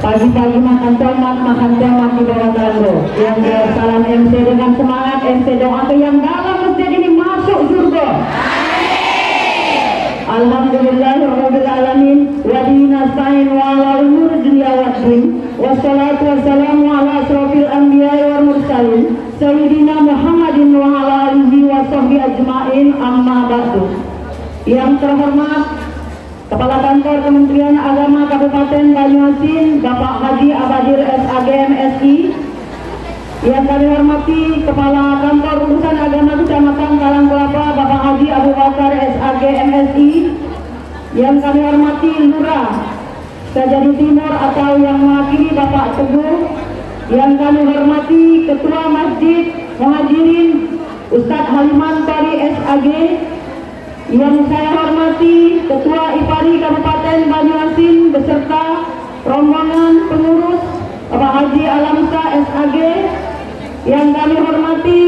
Pagi-pagi makan tomat di bawah tangga. Yang salam MC dengan semangat, MC doa ke yang dalam masjid ini masuk surga. Alhamdulillahirabbil alamin wa bihi nasta'in wa ala umuri dunya waddin. Wassalatu wassalamu ala asrofil anbiya'i wal mursalin sayyidina Muhammadin wa ala alihi wa sahbihi ajmain, amma ba'du. Yang terhormat Kepala Kantor Kementerian Agama Kabupaten Banyuasin Bapak Haji Abadir SAG MSI, yang kami hormati Kepala Kantor Urusan Agama Kecamatan Kalang Kelapa Bapak Haji Abu Bakar SAG MSI, yang kami hormati Lurah Sejadi Timur atau yang mewakili Bapak Teguh, yang kami hormati Ketua Masjid Muhajirin Ustadz Haliman Tari SAG, yang saya hormati Ketua IPARI Kabupaten Banyuasin beserta rombongan pengurus Bapak Haji Alamsa SAG, yang kami hormati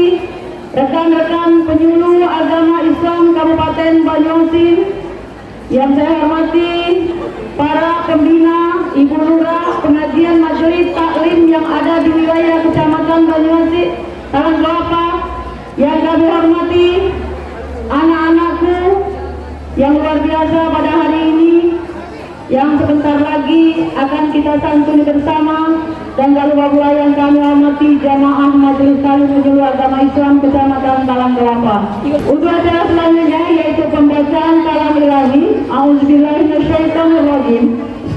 rekan-rekan penyuluh agama Islam Kabupaten Banyuasin, yang saya hormati para pembina Ibu Lurah pengajian majelis taklim yang ada di wilayah Kecamatan Banyuasin Kalang Kelapa, yang kami hormati anak-anakku yang luar biasa pada hari ini, yang sebentar lagi akan kita santuni bersama, dan gak lupa pula yang kami hormati jamaah majelis taklim penyuluh agama Islam Kecamatan Kalang Kelapa. Untuk acara selanjutnya yaitu pembacaan kalam ilahi. A'udzubillahi minasyaitonirrajim.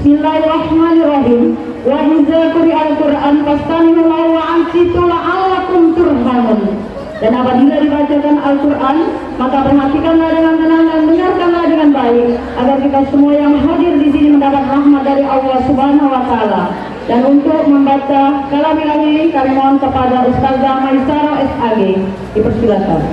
Bismillahirrahmanirrahim. Wa idza quri'al Qur'an fastami'u lahu wa ansitu la'allakum turhamun. Dan apabila dibacakan Al-Quran, maka perhatikanlah dengan tenang dan dengarkanlah dengan baik, agar kita semua yang hadir di sini mendapat rahmat dari Allah Subhanahu wa Ta'ala. Dan untuk membaca kalam ilahi, kami mohon kepada Ustazah Maisaro SAG, dipersilakan.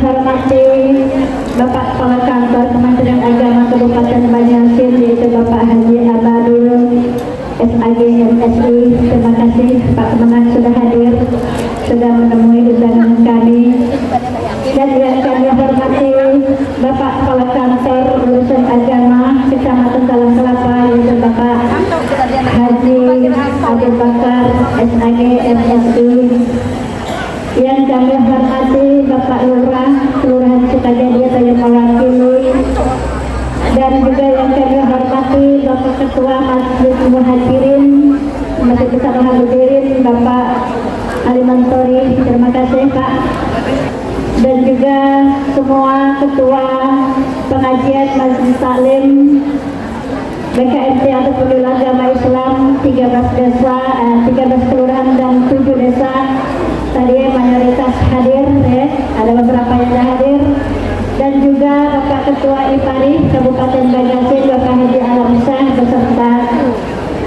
hormati Bapak Kepala Kantor Kementerian Agama Kabupaten Banjarmasin, yaitu Bapak Haji Abadul SAG MSI. Terima kasih Pak Kemenang sudah hadir, sudah menemui undangan kami. Dan yang kami hormati Bapak Kepala Kantor Urusan Agama Kecamatan Talang Kelapa, yaitu Bapak Haji Abdul Bakar SAG MSI. Yang kami hormati Bapak Lurah Kelurahan Sukajadi atau yang mewakili, dan juga yang kami hormati Bapak Ketua Masjid Muhajirin Masjid Besar Muhajirin Bapak Ali Mantori. Terima kasih Pak. Dan juga semua ketua pengajian Majelis Taklim BKMT atau Peduli Agama Islam 13 desa, 13 kelurahan dan 7 desa. Tadi mayoritas hadir ya, ada beberapa yang tidak hadir. Dan juga Bapak Ketua IPARI Kabupaten Banjarmasin Bapak Haji Alamsyah beserta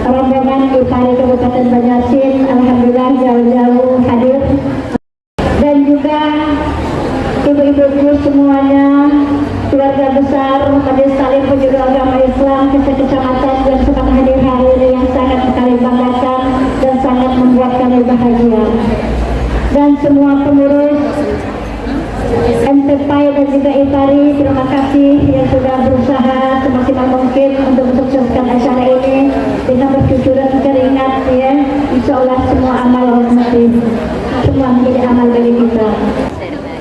rombongan IPARI Kabupaten Banjarmasin, alhamdulillah jauh-jauh hadir. Dan juga ibu-ibu semuanya, keluarga besar Majelis Taklim Penjuru Agama Islam kecamatan yang sempat hadir hari ini, yang sangat sekali banggakan dan sangat membuat kami bahagia. Dan semua pengurus MTPI dan juga IPARI, terima kasih yang sudah berusaha semaksimal mungkin untuk mensukseskan acara ini dengan bercucuran keringat ya. Insya Allah semua amal rahmati, semua menjadi amal bagi kita.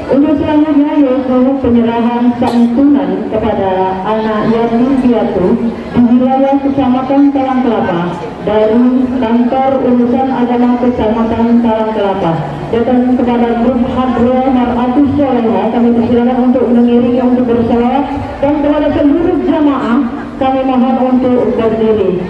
Untuk selanjutnya yaitu penyerahan santunan kepada anak yatim piatu di wilayah Kecamatan Talang Kelapa dari Kantor Urusan Agama Kecamatan Talang Kelapa. Datang kepada grup Hadro Mar'atus Soleha, kami persilakan untuk mengiringi untuk bersalawat, dan kepada seluruh jamaah kami mohon untuk berdiri.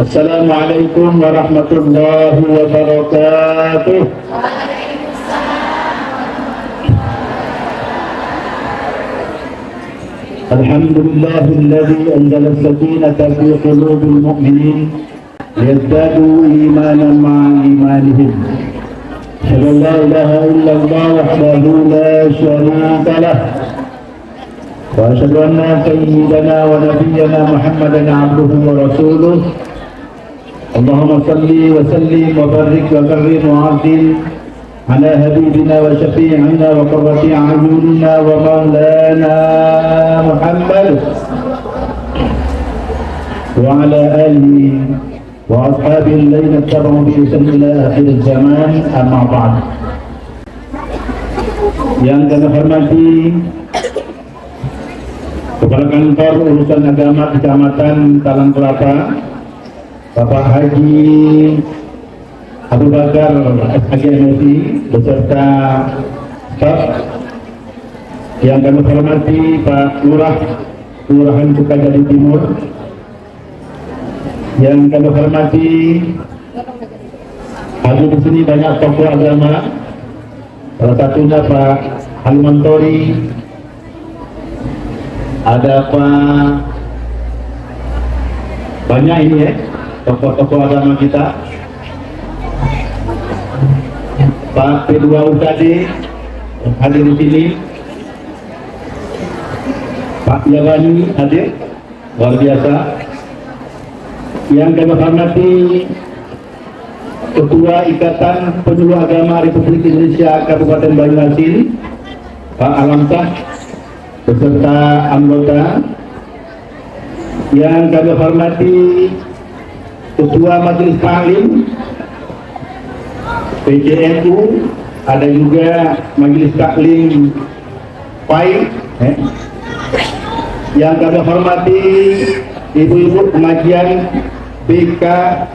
Assalamualaikum warahmatullahi wabarakatuh. Alhamdulillahilladzi anzala as-sakinata fi qulubil mu'minin liyazdadu imanan ma'a imanihim. Asyhadu an la ilaha illallah wahdahu la syarika lah. وأشهد أن سيدنا ونبينا محمدا عبده ورسوله Allahumma salli wa sallim wa barik wa karim wa azim ala habibina wa syafi'ina wa qurrati a'yunina wa maulana Muhammad wa ala alihi wa ashabihi alladhina tabi'u bi ihsan ila akhir zaman, amma ba'd. Yang kami hormati Kepala Kantor Urusan Agama Kecamatan Talang Kelapa, Bapak Haji Abu Bakar SHG MSI beserta staf. Yang kami hormati Pak Lurah Kelurahan Sukajadi Timur. Yang kami hormati, hadir di sini banyak tokoh agama, salah satunya Pak Halmantori, ada Pak, banyak ini ya tokoh-tokoh agama kita, Pak P2 UKD hadir di sini, Pak Yawani hadir, luar biasa. Yang kami hormati Ketua Ikatan Penyuluh Agama Republik Indonesia Kabupaten Banyuasin, Pak Alamsah beserta anggota. Yang kami hormati Ketua Majelis Taklim PCNU, ada juga Majelis Taklim PAI. Yang kami hormati ibu-ibu pengajian BKMT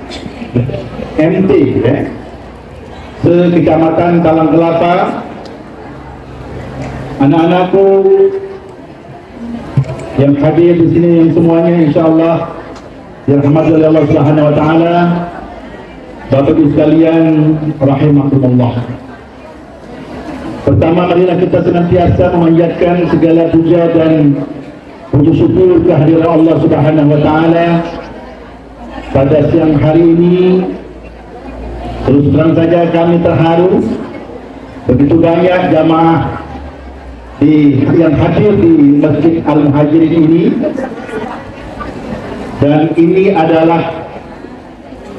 se-Kecamatan Talang Kelapa, anak-anakku yang hadir di sini, yang semuanya insyaallah dirahmati oleh Allah Subhanahu wa taala. Bapak Ibu sekalian rahimakumullah. Pertama, marilah kita senantiasa memanjatkan segala puja dan puji syukur kehadiran Allah Subhanahu wa taala pada siang hari ini. Terus terang saja kami terharu, begitu banyak jamaah yang hadir di Masjid Al-Muhajirin ini, dan ini adalah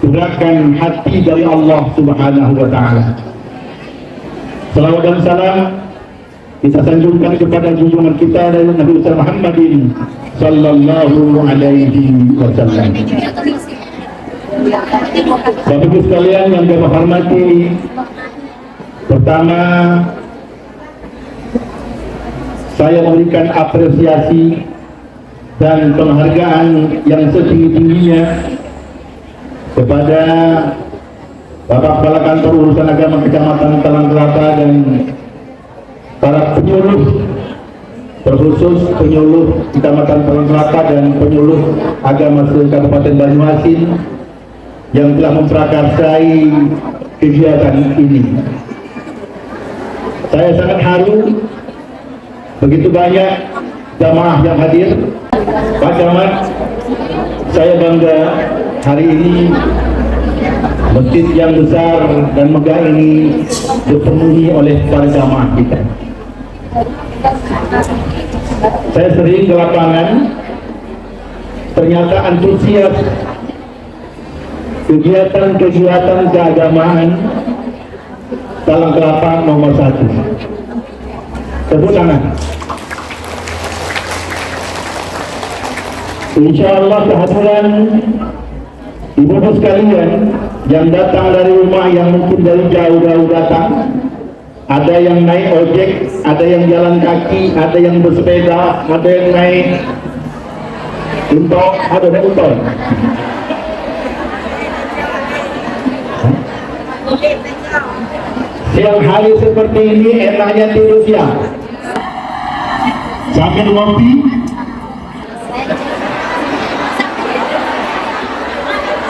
gerakan hati dari Allah Subhanahu wa taala. Salawat dan salam kita sanjungkan kepada junjungan kita dari Nabi Muhammadin sallallahu alaihi wasallam. Bapak Ibu sekalian yang kami hormati, pertama saya memberikan apresiasi dan penghargaan yang setinggi-tingginya kepada Bapak Kepala Kantor Urusan Agama Kecamatan Talang Kelapa dan para penyuluh, terkhusus penyuluh Kecamatan Talang Kelapa dan penyuluh agama se-Kabupaten Banyuasin yang telah memprakarsai kegiatan ini. Saya sangat haru, begitu banyak jamaah yang hadir. Pak Camat, saya bangga hari ini masjid yang besar dan megah ini dipenuhi oleh para jamaah kita. Saya sering ke lapangan, ternyata antusias kegiatan-kegiatan keagamaan Talang Kelapa nomor 1. Tepuk tangan. Insyaallah kehadiran ibu-ibu sekalian yang datang dari rumah, yang mungkin dari jauh-jauh datang, ada yang naik ojek, ada yang jalan kaki, ada yang bersepeda, ada yang naik untok, ada naik untok. Siang hari seperti ini enaknya tidur siang sambil ngopi.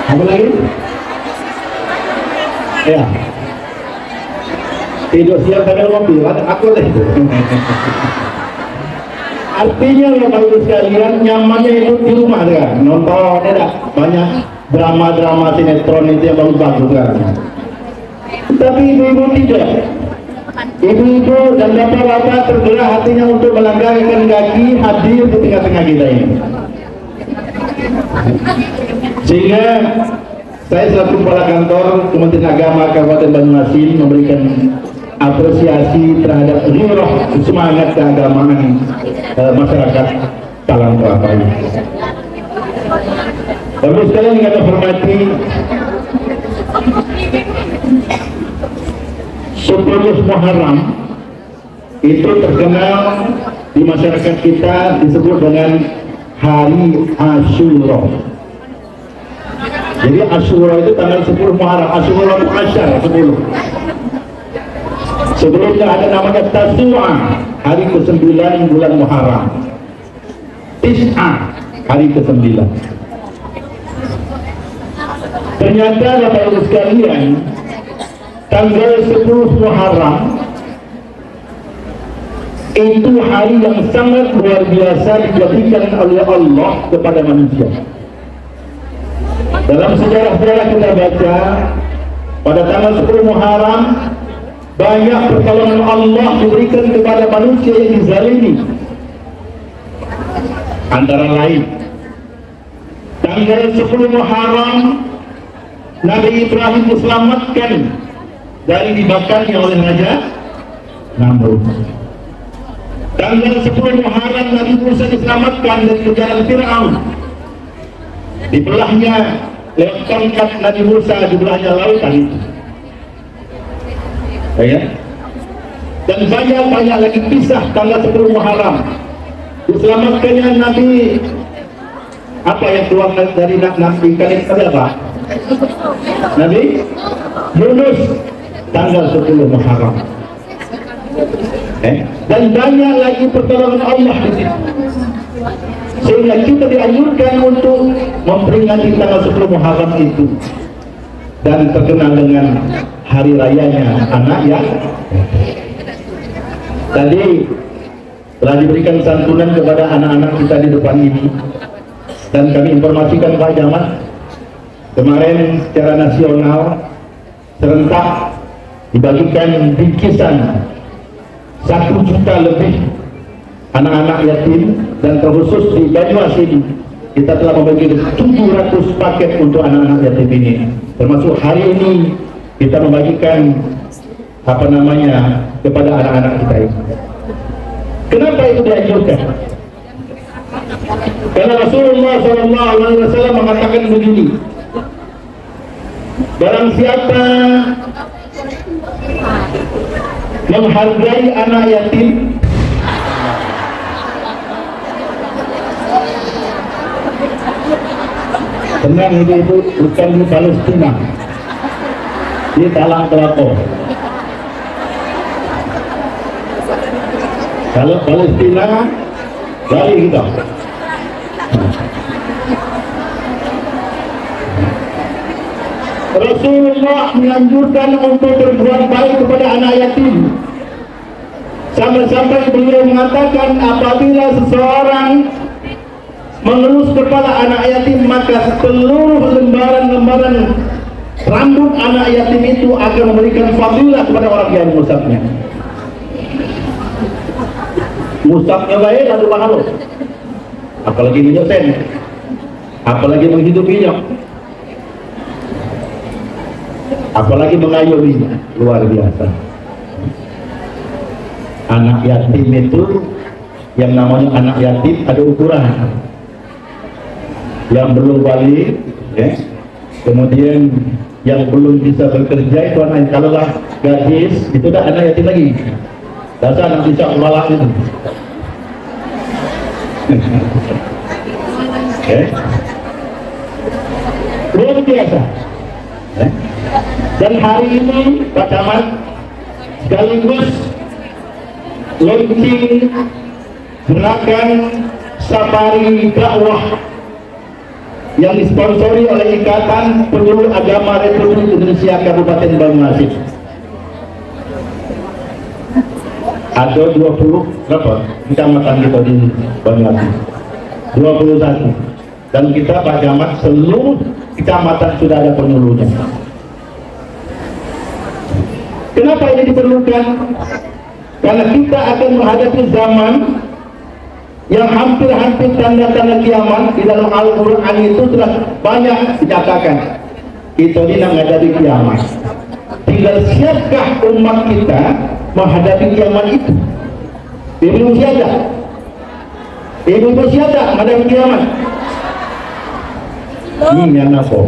Apa lagi? Ya, tidur siang sambil ngopi. Aku deh. Artinya ya Bapak Ibu sekalian, nyamannya itu di rumah kan, nonton ya, banyak drama-drama sinetron itu yang bagus-bagus kan. Tapi ibu-ibu tidak. Ibu-ibu dan bapak-bapak tergerak hatinya untuk melangkahkan kaki hadir di tengah-tengah kita ini. Sehingga Saya selaku kepala kantor Kementerian Agama Kabupaten Banyuasin memberikan apresiasi terhadap roh semangat keagamaan masyarakat Talang Kelapa ini. Bapak sekalian yang kami hormati, 10 Muharram itu terkenal di masyarakat kita disebut dengan Hari Asyura. Jadi Asyura itu tanggal 10 Muharram. Asyura itu Asyar 10. Sebelumnya ada namanya Tasu'a, hari ke-9 bulan Muharram. Tis'a, hari ke-9. Ternyata Bapak Ibu sekalian, tanggal 10 Muharram itu hari yang sangat luar biasa dijadikan oleh Allah kepada manusia. Dalam sejarah-sejarah kita baca, pada tanggal 10 Muharram banyak pertolongan Allah diberikan kepada manusia yang dizalimi. Antara lain, tanggal 10 Muharram Nabi Ibrahim diselamatkan dari dibakarnya oleh Raja Namrud. Tanggal 10 Muharram Nabi Musa diselamatkan dari kejaran Fir'aun. Dibelahnya lewat tongkat Nabi Musa, dibelahnya lautan itu. Ya. Dan banyak lagi kisah tanggal 10 Muharram. Diselamatkannya Nabi, apa yang keluar dari Nabi ikan itu apa? Nabi Yunus, tanggal 10 Muharram. Dan banyak lagi pertolongan Allah di situ. Sehingga kita dianjurkan untuk memperingati tanggal 10 Muharram itu, dan terkenal dengan hari rayanya anak ya. Tadi telah diberikan santunan kepada anak-anak kita di depan ini, dan kami informasikan Pak Camat, kemarin secara nasional serentak dibagikan bingkisan 1 juta lebih anak-anak yatim, dan terkhusus di Banyuasin kita telah membagi 700 paket untuk anak-anak yatim ini. Termasuk hari ini kita membagikan kepada anak-anak kita ini. Kenapa itu dianjurkan? Karena Rasulullah SAW mengatakan begini, barang siapa menghargai anak yatim, tenang, itu bukan di Palestina, di Talang Kelapa. Kalau Palestina, balik kita. Rasulullah menganjurkan untuk berbuat baik kepada anak yatim. Sampai-sampai beliau mengatakan, apabila seseorang mengelus kepala anak yatim, maka seluruh lembaran-lembaran rambut anak yatim itu akan memberikan fadilah kepada orang yang mengusapnya. Musabnya baik, lalu pahala. Apalagi minyak sen, apalagi menghidupinya, apalagi mengayominya, luar biasa. Anak yatim itu, yang namanya anak yatim ada ukuran. Yang belum balik, ya. Kemudian yang belum bisa bekerja itu anak, kalau lah gadis itu dah anak yatim lagi. Dasar anak bisa malak itu. Luar biasa. Dan hari ini Pak Camat sekaligus launching gerakan safari dakwah yang disponsori oleh Ikatan Penyuluh Agama Republik Indonesia Kabupaten Banyuasin. Ada 20 berapa kecamatan kita di Banyuasin? 21. Dan kita Pak Camat seluruh kecamatan sudah ada penyuluhnya. Kenapa ini diperlukan? Karena kita akan menghadapi zaman yang hampir-hampir tanda-tanda kiamat. Di dalam Al-Quran itu telah banyak dinyatakan. Itu ini menghadapi kiamat. Tinggal siapkah umat kita menghadapi kiamat itu? Ibu siapa? Ibu siapa menghadapi kiamat? Ini yang apa?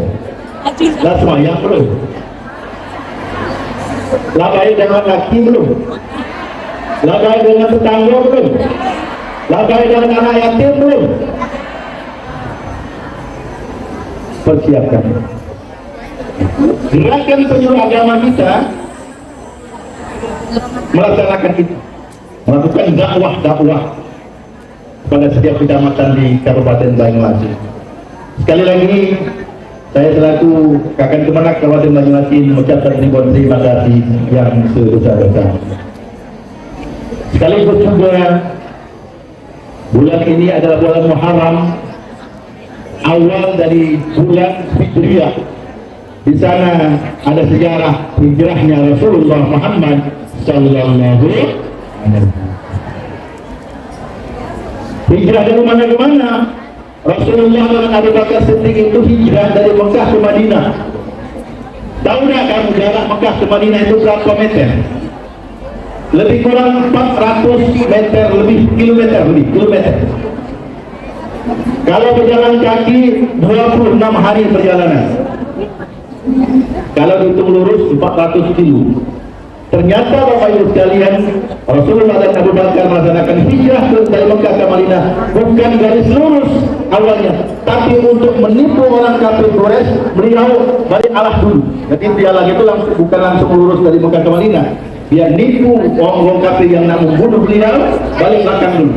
Lah semayang belum? Lah baik dengan laki belum? Lah baik dengan tetangga belum? Lah baik dengan anak yatim belum? Persiapkan. Gerakan penyeluruh agama kita melaksanakan itu, melakukan dakwah pada setiap kecamatan di Kabupaten Banyuasin. Sekali lagi saya selaku Kakang Kemenak Kabupaten Banyuasin mengucapkan ribuan terima kasih yang sebesar-besarnya. Sekaligus juga bulan ini adalah bulan Muharram, awal dari bulan Hijriah. Di sana ada sejarah hijrahnya Rasulullah Muhammad sallallahu alaihi wasallam. Hijrah dari mana ke mana? Rasulullah dengan Abu Bakar Siddiq itu hijrah dari Mekah ke Madinah. Tahu tak kamu jarak Mekah ke Madinah itu berapa meter? Lebih kurang 400 meter kilometer. Kalau berjalan kaki 26 hari perjalanan. Kalau dihitung lurus 400 kilo. Ternyata Bapak Ibu sekalian, Rasulullah dan Abu Bakar melaksanakan hijrah dari Mekah ke Madinah bukan garis lurus awalnya, tapi untuk menipu orang kafir Quraisy. Beliau balik arah dulu. Jadi dia lagi itu bukan langsung lurus dari Mekah ke Madinah. Dia nipu orang kafir yang nak membunuh beliau, balik belakang dulu.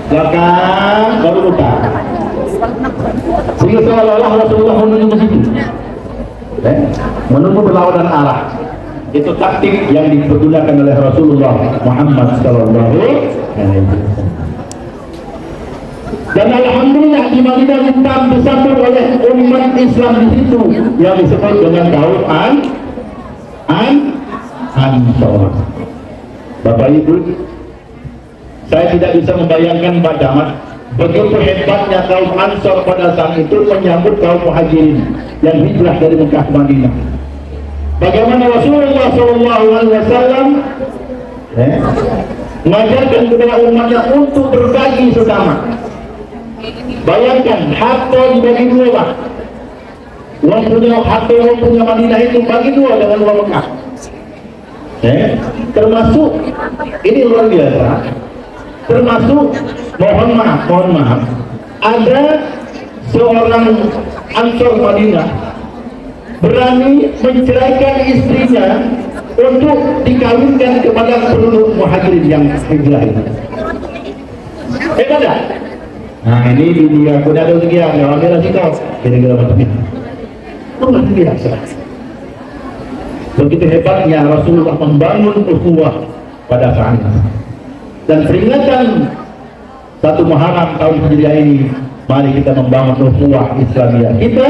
Belakang baru utara. Sehingga seolah-olah Rasulullah menuju ke situ. Menunggu berlawanan arah. Itu taktik yang dipergunakan oleh Rasulullah Muhammad sallallahu alaihi wasallam. Dan alhamdulillah di Madinah kita disambut oleh umat Islam di situ yang disebut dengan kaum Ansor. Bapak Ibu, saya tidak bisa membayangkan Pak Damat begitu hebatnya kaum Ansor pada saat itu menyambut kaum Muhajirin yang hijrah dari Mekah ke Madinah. Bagaimana Rasulullah SAW mengajarkan kepada umatnya untuk berbagi sesama. Bayangkan harta dibagi dua, Pak. Uang punya Madinah itu bagi dua dengan uang Mekah. Termasuk ini luar biasa. Termasuk mohon maaf. Ada seorang Ansor Madinah berani menceraikan istrinya untuk dikawinkan kepada penduduk Muhajirin yang hijrah ini. Hebat tak? Nah ini dia kuda ada sekian, ya ambil lagi kau. Kira-kira macam ini. Luar biasa. Begitu hebatnya Rasulullah membangun ukhuwah pada saat itu. Dan peringatan satu Muharram tahun Hijriah ini, mari kita membangun ukhuwah Islamiyah kita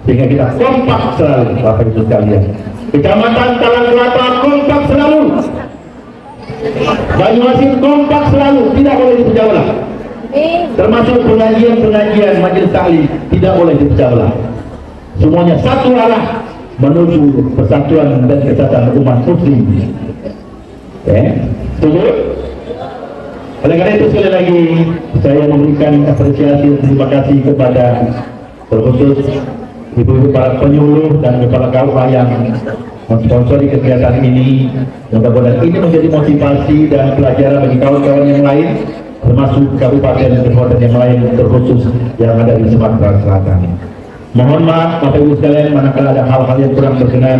sehingga kita kompak selalu, Bapak Ibu sekalian. Kecamatan Talang Kelapa kompak selalu, Banyuasin kompak selalu, tidak boleh dipecah belah. Termasuk pengajian majelis taklim tidak boleh dipecah belah. Semuanya satu arah menuju persatuan dan kesatuan umat muslim. Setuju? Oleh karena itu sekali lagi saya memberikan apresiasi dan terima kasih kepada terkhusus ibu-ibu para penyuluh dan kepala KUA yang mensponsori kegiatan ini. Mudah-mudahan ini menjadi motivasi dan pelajaran bagi kawan-kawan yang lain, termasuk kabupaten yang lain terkhusus yang ada di Sumatera Selatan. Mohon maaf Bapak Ibu sekalian manakala ada hal-hal yang kurang berkenan,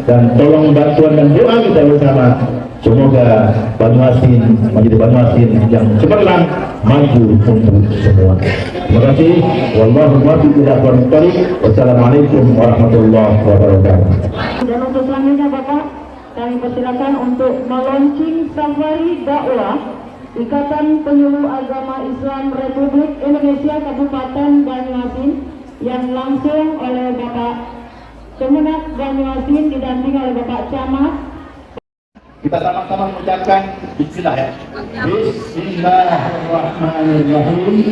dan tolong bantuan dan doa kita bersama. Semoga Banyuasin menjadi Banyuasin yang cemerlang maju untuk semua. Terima kasih. Wallahu muwaffiq ila aqwamit thoriq. Wassalamualaikum warahmatullahi wabarakatuh. Dan untuk selanjutnya Bapak, kami persilakan untuk melaunching safari dakwah Ikatan Penyuluh Agama Islam Republik Indonesia Kabupaten Banyuasin yang langsung oleh Bapak Kemenak Banyuasin didampingi oleh Bapak Camat. Kita sama-sama mengucapkan bismillah ya. Bismillahirrahmanirrahim.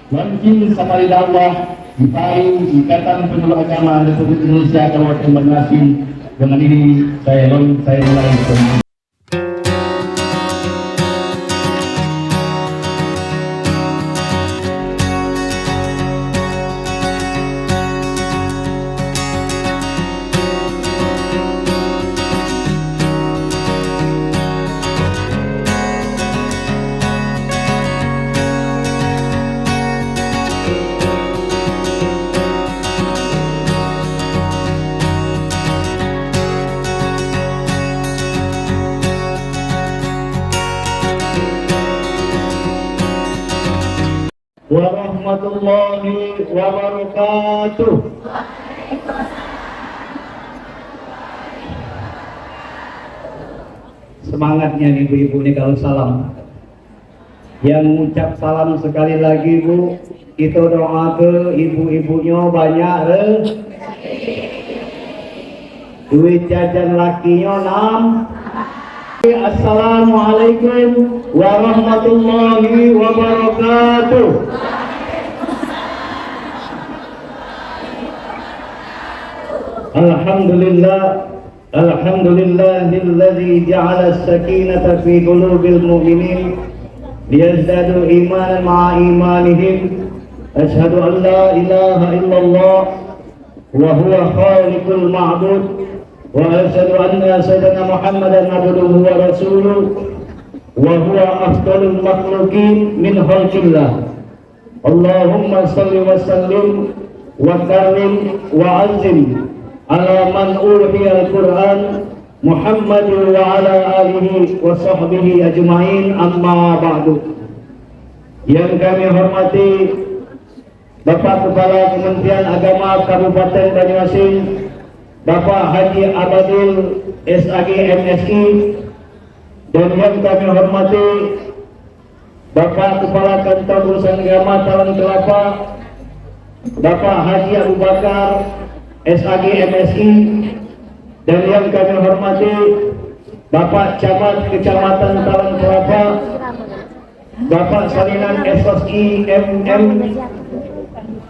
Launching safari dakwah IPARI, Ikatan Penyuluh Agama Republik Indonesia Kabupaten Banjarmasin. Dengan ini saya mulai. Warahmatullahi wabarakatuh. Semangatnya nih ibu-ibu nih kalau salam. Yang mengucap salam sekali lagi Bu, kita doa ke ibu-ibunya banyak duit jajan lakinya 6. Assalamualaikum warahmatullahi wabarakatuh. Alhamdulillahilladzi ja'ala as-sakinata fi qulubil mu'minin liyazdadu imanan ma'a imanihim. Asyhadu an la ilaha illallah wa huwa khaliqul ma'bud wa asyhadu anna sayyidina Muhammadan abduhu wa rasuluhu wa huwa afdalul makhluqin min khalqillah. Allahumma salli wa sallim wa karim wa azim ala man uhiya al-Quran Muhammad wa ala alihi wa sahbihi ajma'in, amma ba'du. Yang kami hormati Bapak Kepala Kementerian Agama Kabupaten Banjarmasin, Bapak Haji Abadil SAG MSI, dan yang kami hormati Bapak Kepala Kantor Urusan Agama Talang Kelapa, Bapak Haji Abu Bakar SAG MSI, dan yang kami hormati Bapak Camat Kecamatan Talang Kelapa, Bapak Salinan SSI MM,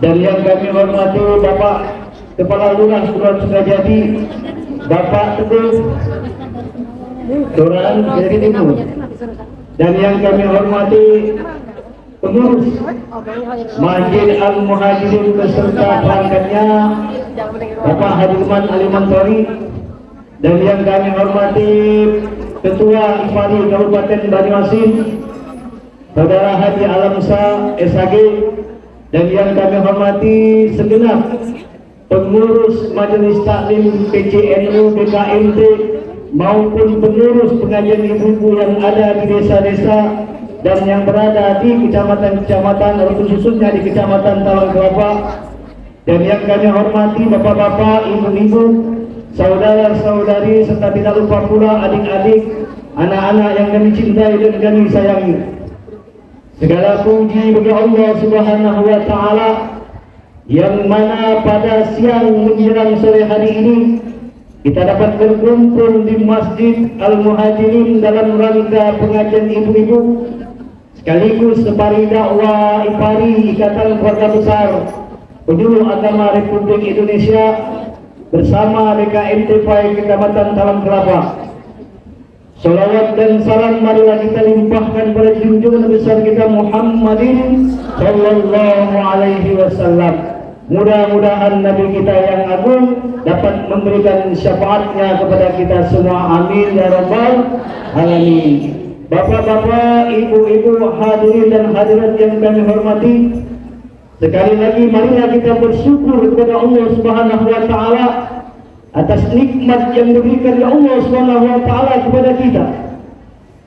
dan yang kami hormati Bapak Kepala Lurah Kelurahan Sukajadi, Bapak Teguh Kelurahan Jadi Timur, dan yang kami hormati pengurus Masjid Al-Muhajirin beserta perangkatnya Bapak Hadirman Alimantori, dan yang kami hormati Ketua IPARI Kabupaten Banjarmasin Saudara Haji Alamsa SAG, dan yang kami hormati segenap pengurus Majelis Taklim PCNU BKMT maupun pengurus pengajian ibu-ibu yang ada di desa-desa dan yang berada di kecamatan-kecamatan atau khususnya di Kecamatan Talang Kelapa, dan yang kami hormati bapak-bapak, ibu-ibu, saudara-saudari, serta tidak lupa pula adik-adik, anak-anak yang kami cintai dan kami sayangi. Segala puji bagi Allah Subhanahu wa Ta'ala, yang mana pada siang menjelang sore hari ini kita dapat berkumpul di Masjid Al-Muhajirin dalam rangka pengajian ibu-ibu sekaligus sembari dakwah IPARI, Ikatan Keluarga Besar Penyuluh Agama Republik Indonesia bersama BKMT PAI Kecamatan Talang Kelapa. Salawat dan salam marilah kita limpahkan pada junjungan besar kita Muhammadin sallallahu alaihi wasallam. Mudah-mudahan Nabi kita yang agung dapat memberikan syafaatnya kepada kita semua. Amin ya rabbal alamin. Bapak-bapak, ibu-ibu, hadirin dan hadirat yang kami hormati, sekali lagi marilah kita bersyukur kepada Allah Subhanahu wa Ta'ala atas nikmat yang diberikan oleh Allah Subhanahu wa Ta'ala kepada kita.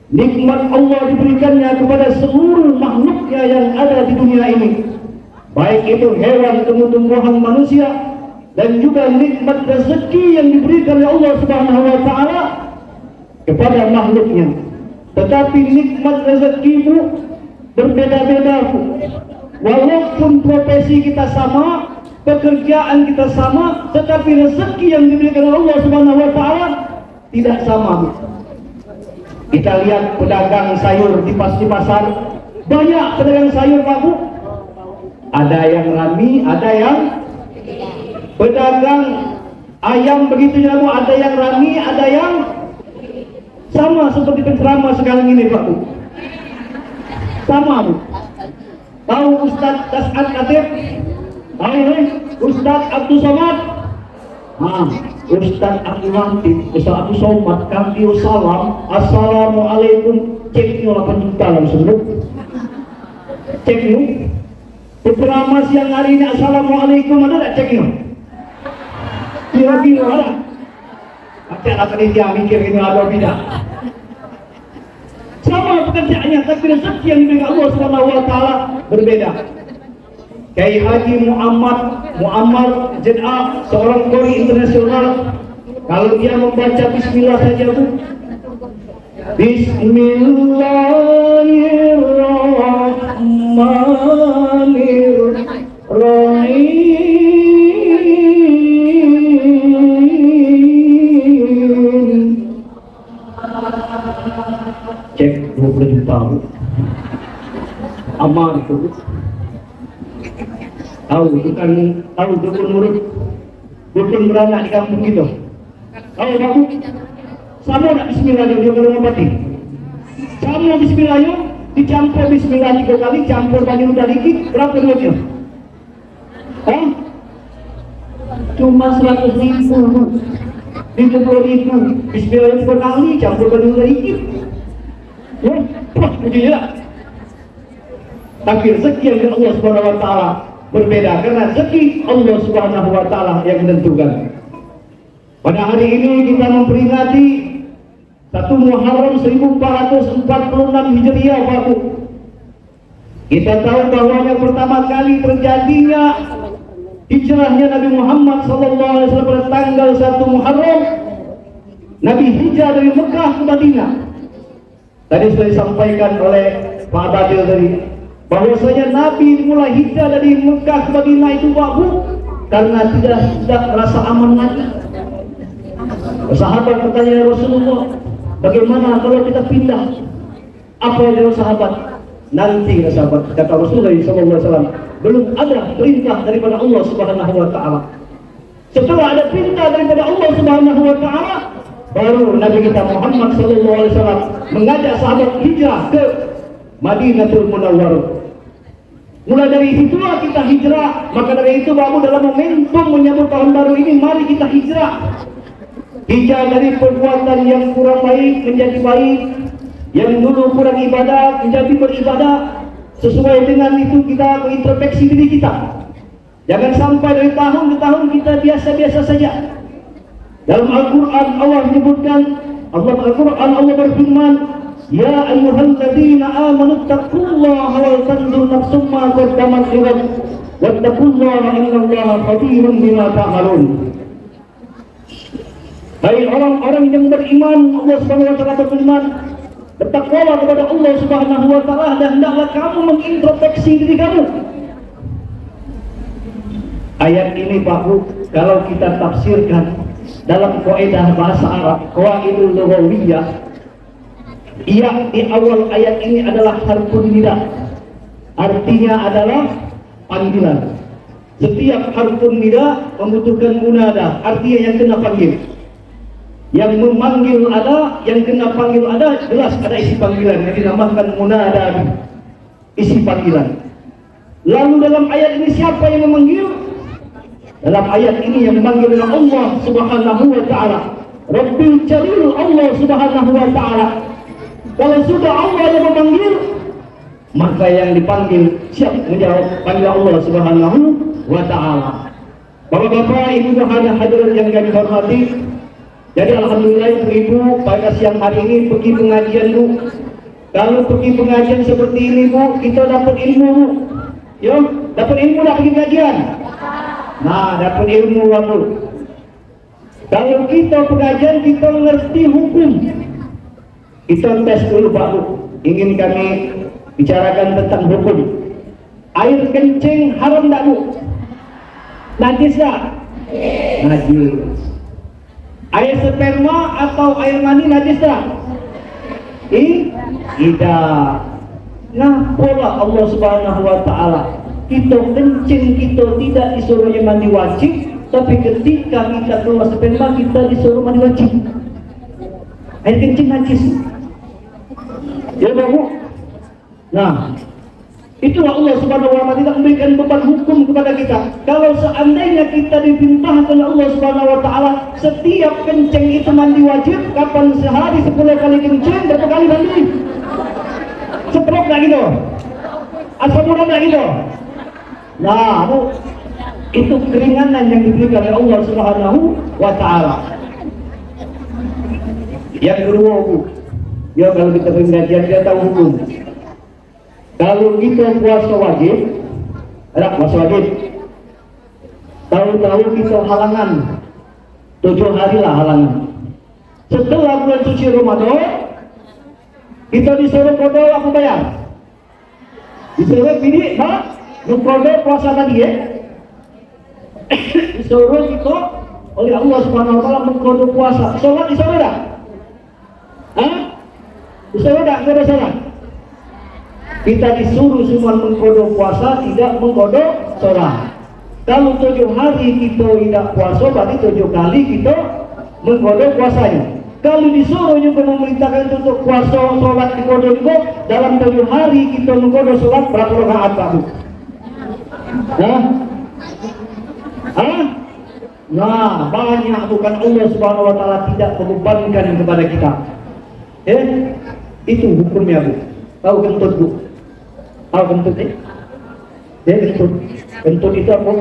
Nikmat Allah diberikannya kepada seluruh makhluknya yang ada di dunia ini, baik itu hewan, tumbuh-tumbuhan, manusia, dan juga nikmat rezeki yang diberikan oleh Allah Subhanahu wa Ta'ala kepada makhluknya. Tetapi nikmat rezekimu berbeda-beda, walaupun profesi kita sama, pekerjaan kita sama, tetapi rezeki yang diberikan oleh Allah Subhanahu wa Ta'ala tidak sama. Kita lihat pedagang sayur di pasar, banyak pedagang sayur Pak Bu. Ada yang rami, ada yang pedagang ayam begitu juga Bu, ada yang rami, ada yang sama seperti penceramah sekarang ini Pak Bu. Sama Bu. Tahu Ustaz Das'ad Khatib? Tahu Ustaz Abdul Somad? Ustaz Abdul Latif, Ustaz Abdul Somad, kami salam, assalamualaikum, cek 8 juta langsung Bu. Cek yuk. Penceramah siang hari ini assalamualaikum, ada tak cek yuk? Kira-kira ada? Macam apa dia mikir ini ada tidak? Sama pekerjaannya, tapi rezeki yang diberikan Allah Subhanahu wa taala berbeda. Kiai Haji Muammar Jeddah, seorang qori internasional, kalau dia membaca bismillah saja Bu. Bismillahirrahmanirrahim. Cek 20 juta Bu. Amal itu Bu. Tahu dukun murid, dukun beranak di kampung gitu. Tahu kamu? Sama nak bismillah dia kalau mati. Sama bismillah yuk, dicampur bismillah 3 kali, campur banyu udah dikit, berapa duitnya? Cuma 100.000, 50.000, bismillah 3 kali, campur banyu udah dikit. Begini lah. Tapi rezeki yang Allah Subhanahu wa taala berbeda, karena rezeki Allah Subhanahu wa taala yang menentukan. Pada hari ini kita memperingati 1 Muharram 1446 Hijriah Pak Bu. Kita tahu bahwa yang pertama kali terjadinya hijrahnya Nabi Muhammad SAW pada tanggal 1 Muharram. Nabi hijrah dari Mekah ke Madinah. Tadi sudah disampaikan oleh Pak Badil tadi, bahwasanya Nabi mulai hijrah dari Mekah ke Madinah itu Pak Bu, karena tidak merasa aman lagi. Sahabat bertanya Rasulullah, bagaimana kalau kita pindah? Apa yang sahabat? Nanti sahabat, kata Rasulullah SAW, belum ada perintah daripada Allah Subhanahu wa taala. Setelah ada perintah daripada Allah Subhanahu wa taala, baru Nabi kita Muhammad SAW mengajak sahabat hijrah ke Madinatul Munawwarah. Mulai dari situlah kita hijrah. Maka dari itu Bapak dalam momentum menyambut tahun baru ini, mari kita hijrah. Hijrah dari perbuatan yang kurang baik menjadi baik, yang dulu kurang ibadah menjadi beribadah. Sesuai dengan itu kita mengintrospeksi diri kita. Jangan sampai dari tahun ke tahun kita biasa-biasa saja. Dalam Al-Quran Allah menyebutkan, Allah berfirman, ya ayyuhalladzina amanu taqullaha wal tanzur nafsum ma qaddamat lighad wattaqullaha innallaha khabirun bima ta'malun. Hai orang-orang yang beriman, Allah Subhanahu wa taala berfirman, bertakwalah kepada Allah Subhanahu wa taala dan hendaklah kamu mengintrospeksi diri kamu. Ayat ini Pak Bu, kalau kita tafsirkan dalam kaidah bahasa Arab, qawaidul lughawiyah, iya, di awal ayat ini adalah harfun nida. Artinya adalah panggilan. Setiap harfun nida membutuhkan munada, artinya yang kena panggil. Yang memanggil ada, yang kena panggil ada, jelas ada isi panggilan yang dinamakan munada, isi panggilan. Lalu dalam ayat ini siapa yang memanggil? Dalam ayat ini yang memanggil adalah Allah Subhanahu wa taala. Rabbil Jalil, Allah Subhanahu wa taala. Kalau sudah Allah yang memanggil, maka yang dipanggil siap menjawab panggilan Allah Subhanahu wa taala. Bapak-bapak, ibu hadirin yang kami hormati, jadi alhamdulillah ibu pada siang hari ini pergi pengajian Bu. Kalau pergi pengajian seperti ini Bu, kita dapat ilmu Bu. Yo, dapat ilmu dah pergi pengajian. Nah, dapat ilmu Bu. Kalau kita pengajian kita mengerti hukum. Kita tes dulu Pak Bu. Ingin kami bicarakan tentang hukum. Air kencing haram tak Bu? Najis tak? Najis. Air sperma atau air mani najis tak? Tidak. Nah, pola Allah Subhanahu wa taala kita kencing, kita tidak disuruh mandi wajib, tapi ketika kita keluar sperma kita disuruh mandi wajib. Air kencing najis. Ya Bapak. Nah, itulah Allah Subhanahu wa taala tidak memberikan beban hukum kepada kita. Kalau seandainya kita diperintahkan oleh Allah Subhanahu wa taala setiap kencing itu mandi wajib, kapan sehari 10 kali kencing, berapa kali mandi? 10 enggak gitu? Asal murah enggak gitu? Nah, itu keringanan yang diberikan oleh Allah Subhanahu wa taala. Yang kedua, Bu, ya kalau kita pengajian kita tahu hukum. Kalau kita puasa wajib, puasa wajib, tahu-tahu kita halangan 7 hari lah halangan. Setelah bulan suci Ramadan, kita disuruh kodok apa bayar? Disuruh pilih, kodok puasa tadi ya. Disuruh kita oleh Allah Subhanahu wa taala mengkodok puasa. Sholat disuruh dah? Disuruh dah? Tidak ada sholat. Kita disuruh cuma mengkodok puasa, tidak mengkodok sholat. Kalau 7 hari kita tidak puasa, berarti 7 kali kita mengkodok puasanya. Kalau disuruh juga memerintahkan untuk puasa, sholat dikodok juga, dalam 7 hari kita mengkodok sholat berapa rakaat Pak? Nah, banyak bukan Allah Subhanahu wa taala tidak membebankan kepada kita. Itu hukumnya Bu. Tahu kentut Bu? Tahu kentut kentut. Kentut itu apa?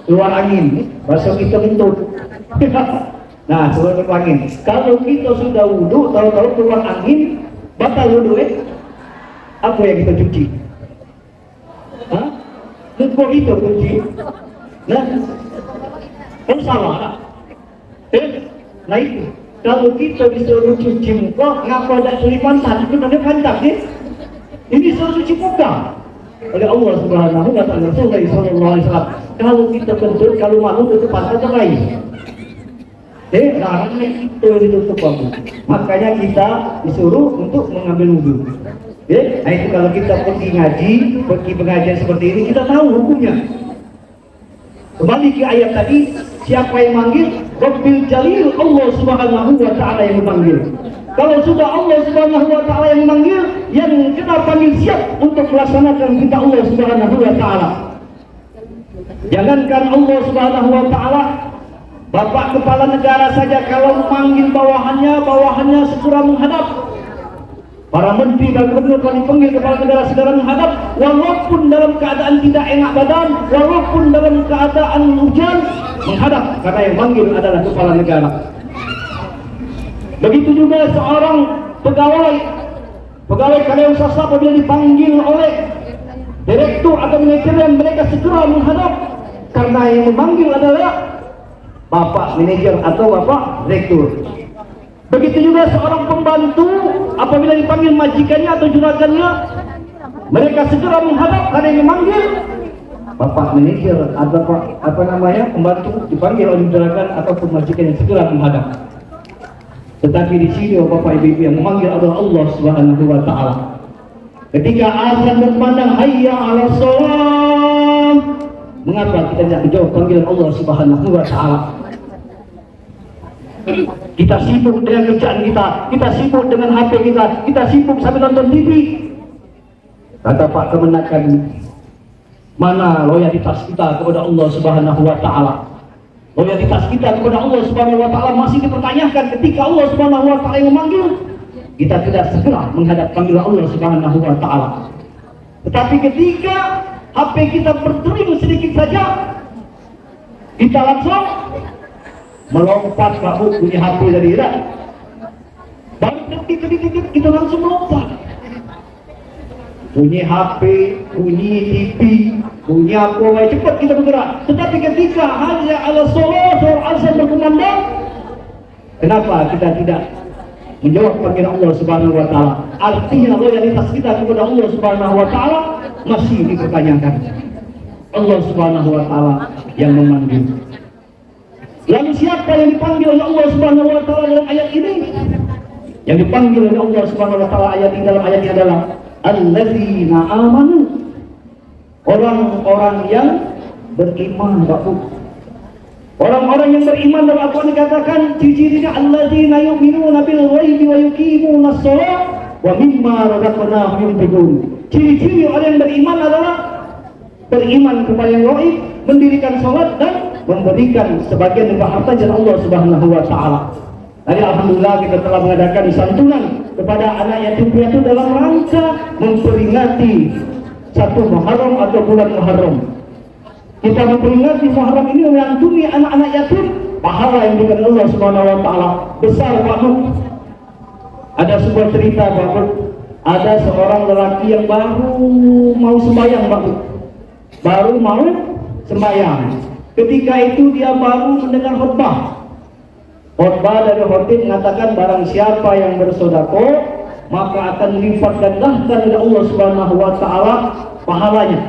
Keluar angin. Bahasa kita kentut. Nah, keluar angin. Kalau kita sudah wudu, tahu-tahu keluar angin, batal wudu apa yang kita cuci? Muka kita cuci. Nah, kan salah. Nah itu. Kalau kita disuruh cuci muka, ngapa ada cuci pantat? Itu ada pantat Ini suruh cuci muka oleh Allah Subhanahu wa taala. Rasulullah sallallahu alaihi wasallam. Kalau kita kentut, kalau malu tutup pantat cerai. Larangnya itu ditutup Bapak. Makanya kita disuruh untuk mengambil wudu. Nah itu kalau kita pergi ngaji, pergi pengajian seperti ini, kita tahu hukumnya. Kembali ke ayat tadi, siapa yang manggil? Rabbil Jalil, Allah Subhanahu wa taala yang memanggil. Kalau sudah Allah Subhanahu wa taala yang memanggil, yang kita panggil siap untuk melaksanakan perintah Allah Subhanahu wa taala. Jangankan Allah Subhanahu wa taala, Bapak kepala negara saja kalau memanggil bawahannya segera menghadap. Para menteri dan gubernur kalau dipanggil kepala negara segera menghadap, walaupun dalam keadaan tidak enak badan, walaupun dalam keadaan hujan, menghadap karena yang manggil adalah kepala negara. Begitu juga seorang pegawai karyawan swasta apabila dipanggil oleh direktur atau manajer, mereka segera menghadap karena yang memanggil adalah Bapak manajer atau Bapak direktur. Begitu juga seorang pembantu apabila dipanggil majikannya atau juragannya, mereka segera menghadap karena yang memanggil Bapak manajer atau pembantu dipanggil oleh juragan ataupun majikan yang segera menghadap. Tetapi di sini Bapak Ibu yang memanggil adalah Allah Subhanahu wa taala. Ketika azan berkumandang hayya 'alas shalah, mengapa kita tidak menjawab panggilan Allah Subhanahu wa taala? Kita sibuk dengan kerjaan kita sibuk dengan HP kita sibuk sambil nonton TV. Kata Pak Kemenaker, mana loyalitas kita kepada Allah Subhanahu wa taala? Loyalitas kita kepada Allah Subhanahu wa taala masih dipertanyakan ketika Allah Subhanahu wa taala yang memanggil. Kita tidak segera menghadap panggilan Allah Subhanahu wa taala. Tetapi ketika HP kita berdering sedikit saja, kita langsung melompat Pak Bu, bunyi HP tadi tidak? Baru ketik kita langsung melompat. Bunyi HP, bunyi TV, bunyi apa, cepat kita bergerak. Tetapi ketika hanya ala sholat azan berkumandang, kenapa kita tidak menjawab panggilan Allah Subhanahu wa taala? Artinya loyalitas kita kepada Allah Subhanahu wa taala masih dipertanyakan. Allah Subhanahu wa taala yang memanggil. Lalu siapa yang dipanggil oleh Allah Subhanahu wa taala dalam ayat ini? Yang dipanggil oleh Allah Subhanahu wa taala dalam ayat ini adalah alladzina amanu. orang-orang yang beriman, Pak Bu. Orang-orang yang beriman dalam Al-Quran dikatakan ciri-cirinya alladzina yu'minuna bil ghaibi wa yuqimunas shalah wa mimma razaqnahum yunfiqun. Ciri-ciri orang yang beriman adalah beriman kepada yang gaib, mendirikan salat dan memberikan sebagian dari harta jalan Allah Subhanahu wa taala. Tadi alhamdulillah kita telah mengadakan santunan kepada anak yatim piatu dalam rangka memperingati 1 Muharram atau bulan Muharram. Kita memperingati Muharram ini menyantuni anak-anak yatim, pahala yang diberikan Allah Subhanahu wa taala besar, Pak Bu. Ada sebuah cerita, Pak Bu. Ada seorang lelaki yang baru mau sembahyang, Pak Bu. Baru mau sembahyang. Ketika itu dia baru mendengar khutbah. Khutbah dari khotib mengatakan barang siapa yang bersedekah maka akan dilipat gandakan oleh Allah Subhanahu wa taala pahalanya.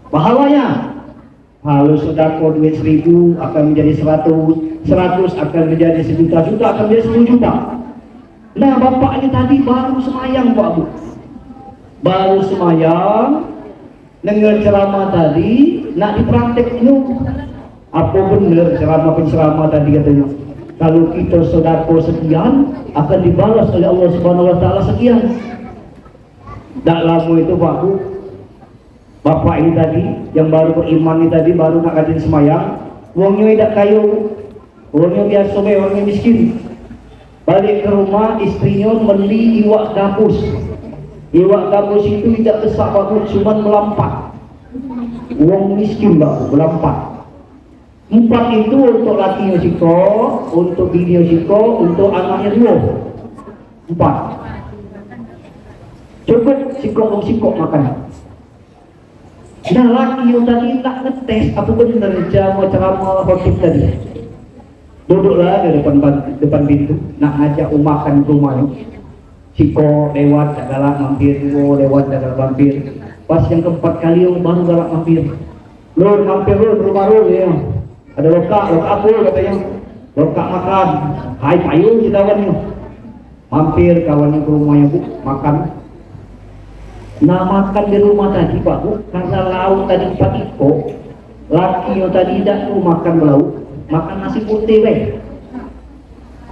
Pahalanya. Kalau sedekah duit 1.000 akan menjadi 100, 100 akan menjadi 1 juta, akan menjadi 10 juta. Nah, bapak ini tadi baru semayang, Pak Bu. Baru semayang, dengar ceramah tadi, nak dipraktek ini. Apa benar ceramah penceramah tadi katanya? Kalau kita sedekah sekian akan dibalas oleh Allah Subhanahu wa taala sekian. Tak lama itu, Pak Bu, bapak ini tadi yang baru beriman ini tadi baru nak rajin semayang, uangnya tidak kayu, uangnya biasa, uangnya miskin. Balik ke rumah, istrinya beli iwak gabus. Iwak gabus itu tidak besar, Pak Bu, cuma melampat. Uang miskin, Pak Bu, melampat. 4 itu untuk lakinya Siko, untuk bininya Siko, untuk anaknya 2. 4. Cukup Siko makan. Nah, lakinya tadi tak ngetes apa benar ceramah khotib tadi. Duduklah di depan pintu, nak ngajak makan ke rumahnya. Siko lewat, tak galak mampir, lewat, tak galak mampir. Pas yang keempat kali baru galak mampir. Lur, mampir lur, rumah lur ya. Ada lokak apa katanya? Lokak makan. Hai payung kita kawannya. Mampir kawannya ke rumahnya, Bu, makan. Nah, makan di rumah tadi, Pak Bu, karena lauk tadi 4 iko, lakinya tadi tidak tuh makan lauk, makan nasi putih weh.